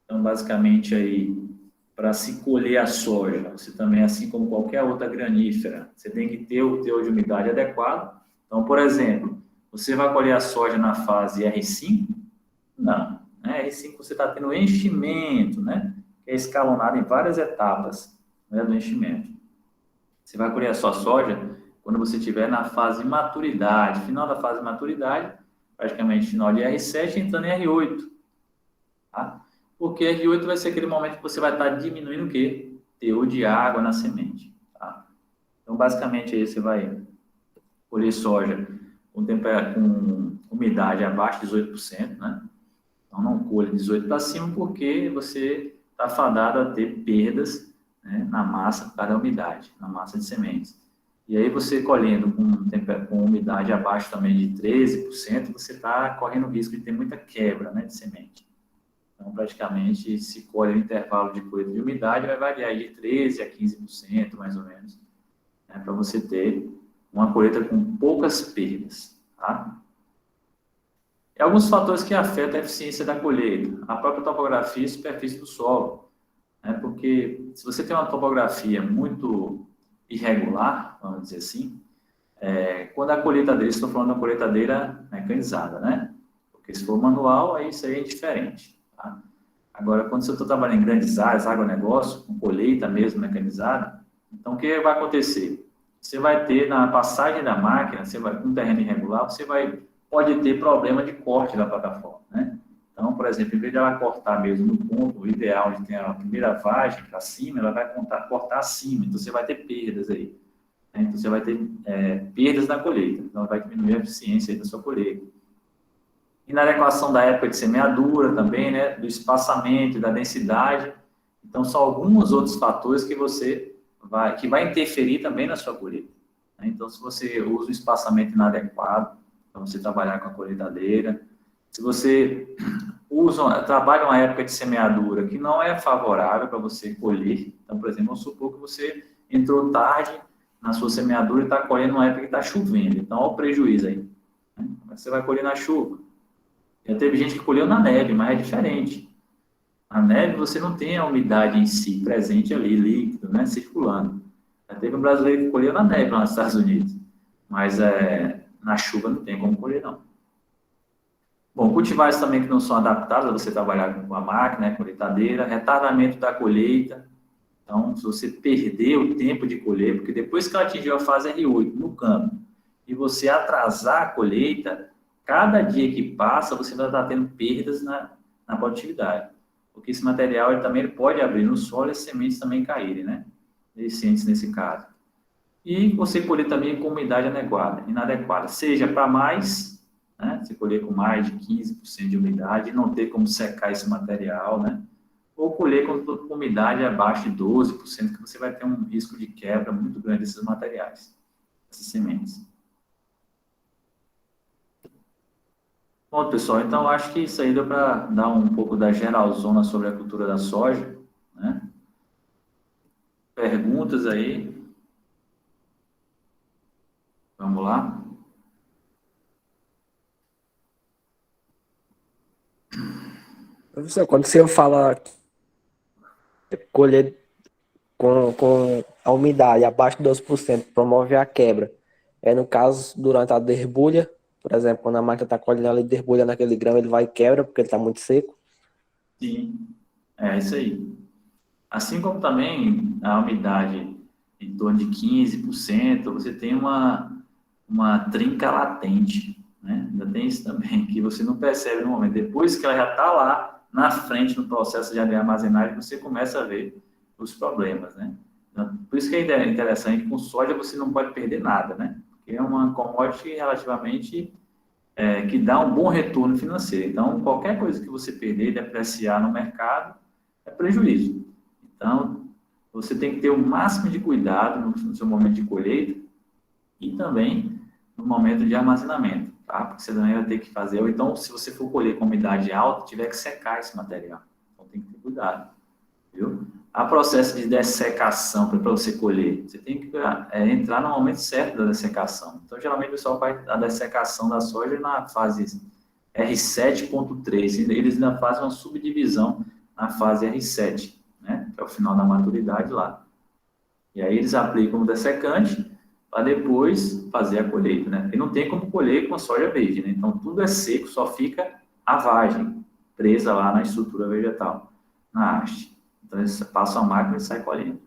Então, basicamente, aí, para se colher a soja, você também, assim como qualquer outra granífera, você tem que ter o teor de umidade adequado. Então, por exemplo, você vai colher a soja na fase R5? Não. R5 você está tendo enchimento, né? Que é escalonado em várias etapas, né, do enchimento. Você vai colher a sua soja quando você estiver na fase de maturidade, final da fase de maturidade, praticamente final de R7, entrando em R8. Tá? Porque R8 vai ser aquele momento que você vai estar diminuindo o quê? Teor de água na semente. Tá? Então, basicamente, aí você vai colher soja com umidade abaixo de 18%, né? Então, não colhe 18 para cima, porque você está fadado a ter perdas, né, na massa por causa da umidade, na massa de sementes. E aí, você colhendo com umidade abaixo também de 13%, você está correndo o risco de ter muita quebra, né, de semente. Então, praticamente, se colhe o intervalo de colheita de umidade, vai variar de 13% a 15%, mais ou menos, né, para você ter uma colheita com poucas perdas, tá? E alguns fatores que afetam a eficiência da colheita. A própria topografia e superfície do solo. Né? Porque se você tem uma topografia muito irregular, vamos dizer assim, quando a colheitadeira, estou falando da colheitadeira mecanizada, né? Porque se for manual, aí isso aí é diferente. Tá? Agora, quando você está trabalhando em grandes áreas, agronegócio, com colheita mesmo mecanizada, então o que vai acontecer? Você vai ter na passagem da máquina, você vai com um terreno irregular, pode ter problema de corte da plataforma, né? Então, por exemplo, em vez de ela cortar mesmo no ponto, o ideal onde tem a primeira vagem para cima, ela vai cortar acima, então você vai ter perdas aí. Né? Então, você vai ter perdas na colheita, então vai diminuir a eficiência aí da sua colheita. Inadequação da época de semeadura também, né? Do espaçamento, da densidade. Então, são alguns outros fatores que vai interferir também na sua colheita. Né? Então, se você usa o espaçamento inadequado, para você trabalhar com a colheitadeira, se você trabalha uma época de semeadura que não é favorável para você colher, então, por exemplo, vamos supor que você entrou tarde na sua semeadura e está colhendo numa época que está chovendo, então, olha o prejuízo aí. Né? Você vai colher na chuva. Já teve gente que colheu na neve, mas é diferente. Na neve você não tem a umidade em si presente ali, líquido, né, circulando. Já teve um brasileiro que colheu na neve lá nos Estados Unidos, mas na chuva não tem como colher, não. Bom, cultivares também que não são adaptados a você trabalhar com a máquina, colheitadeira, retardamento da colheita. Então, se você perder o tempo de colher, porque depois que ela atingiu a fase R8 no campo, e você atrasar a colheita, cada dia que passa, você vai estar tendo perdas na produtividade. Porque esse material ele pode abrir no solo e as sementes também caírem, né? Deficientes nesse caso. E você colher também com umidade inadequada, seja para mais, né? Você colher com mais de 15% de umidade e não ter como secar esse material, né? Ou colher com umidade abaixo de 12%, que você vai ter um risco de quebra muito grande desses materiais, essas sementes. Bom, pessoal, então acho que isso aí deu para dar um pouco da geralzona sobre a cultura da soja, né? Perguntas aí? Vamos lá? Professor, quando você fala colher com a umidade abaixo de 12% promove a quebra, no caso, durante a derbulha, por exemplo, quando a máquina está colhendo ali, derbulha naquele grão, ele vai e quebra porque ele está muito seco? Sim, é isso aí. Assim como também a umidade em torno de 15%, você tem uma trinca latente, né? Ainda tem isso também, que você não percebe no momento. Depois que ela já está lá na frente no processo de armazenagem, você começa a ver os problemas, né? Então, por isso que é interessante, com soja você não pode perder nada, né? Porque é uma commodity relativamente que dá um bom retorno financeiro. Então, qualquer coisa que você perder, depreciar no mercado, é prejuízo. Então, você tem que ter o máximo de cuidado no seu momento de colheita e também no momento de armazenamento, tá? Porque você também vai ter que fazer, ou então, se você for colher com umidade alta, tiver que secar esse material. Então, tem que ter cuidado, viu? Há processo de dessecação para você colher. Você tem que entrar no momento certo da dessecação. Então, geralmente, o pessoal faz a dessecação da soja na fase R7.3. Eles ainda fazem uma subdivisão na fase R7, né? Que é o final da maturidade lá. E aí, eles aplicam o dessecante para depois fazer a colheita, né? E não tem como colher com a soja verde, né? Então, tudo é seco, só fica a vagem presa lá na estrutura vegetal, na haste. Então, eles passam a máquina e sai colhendo.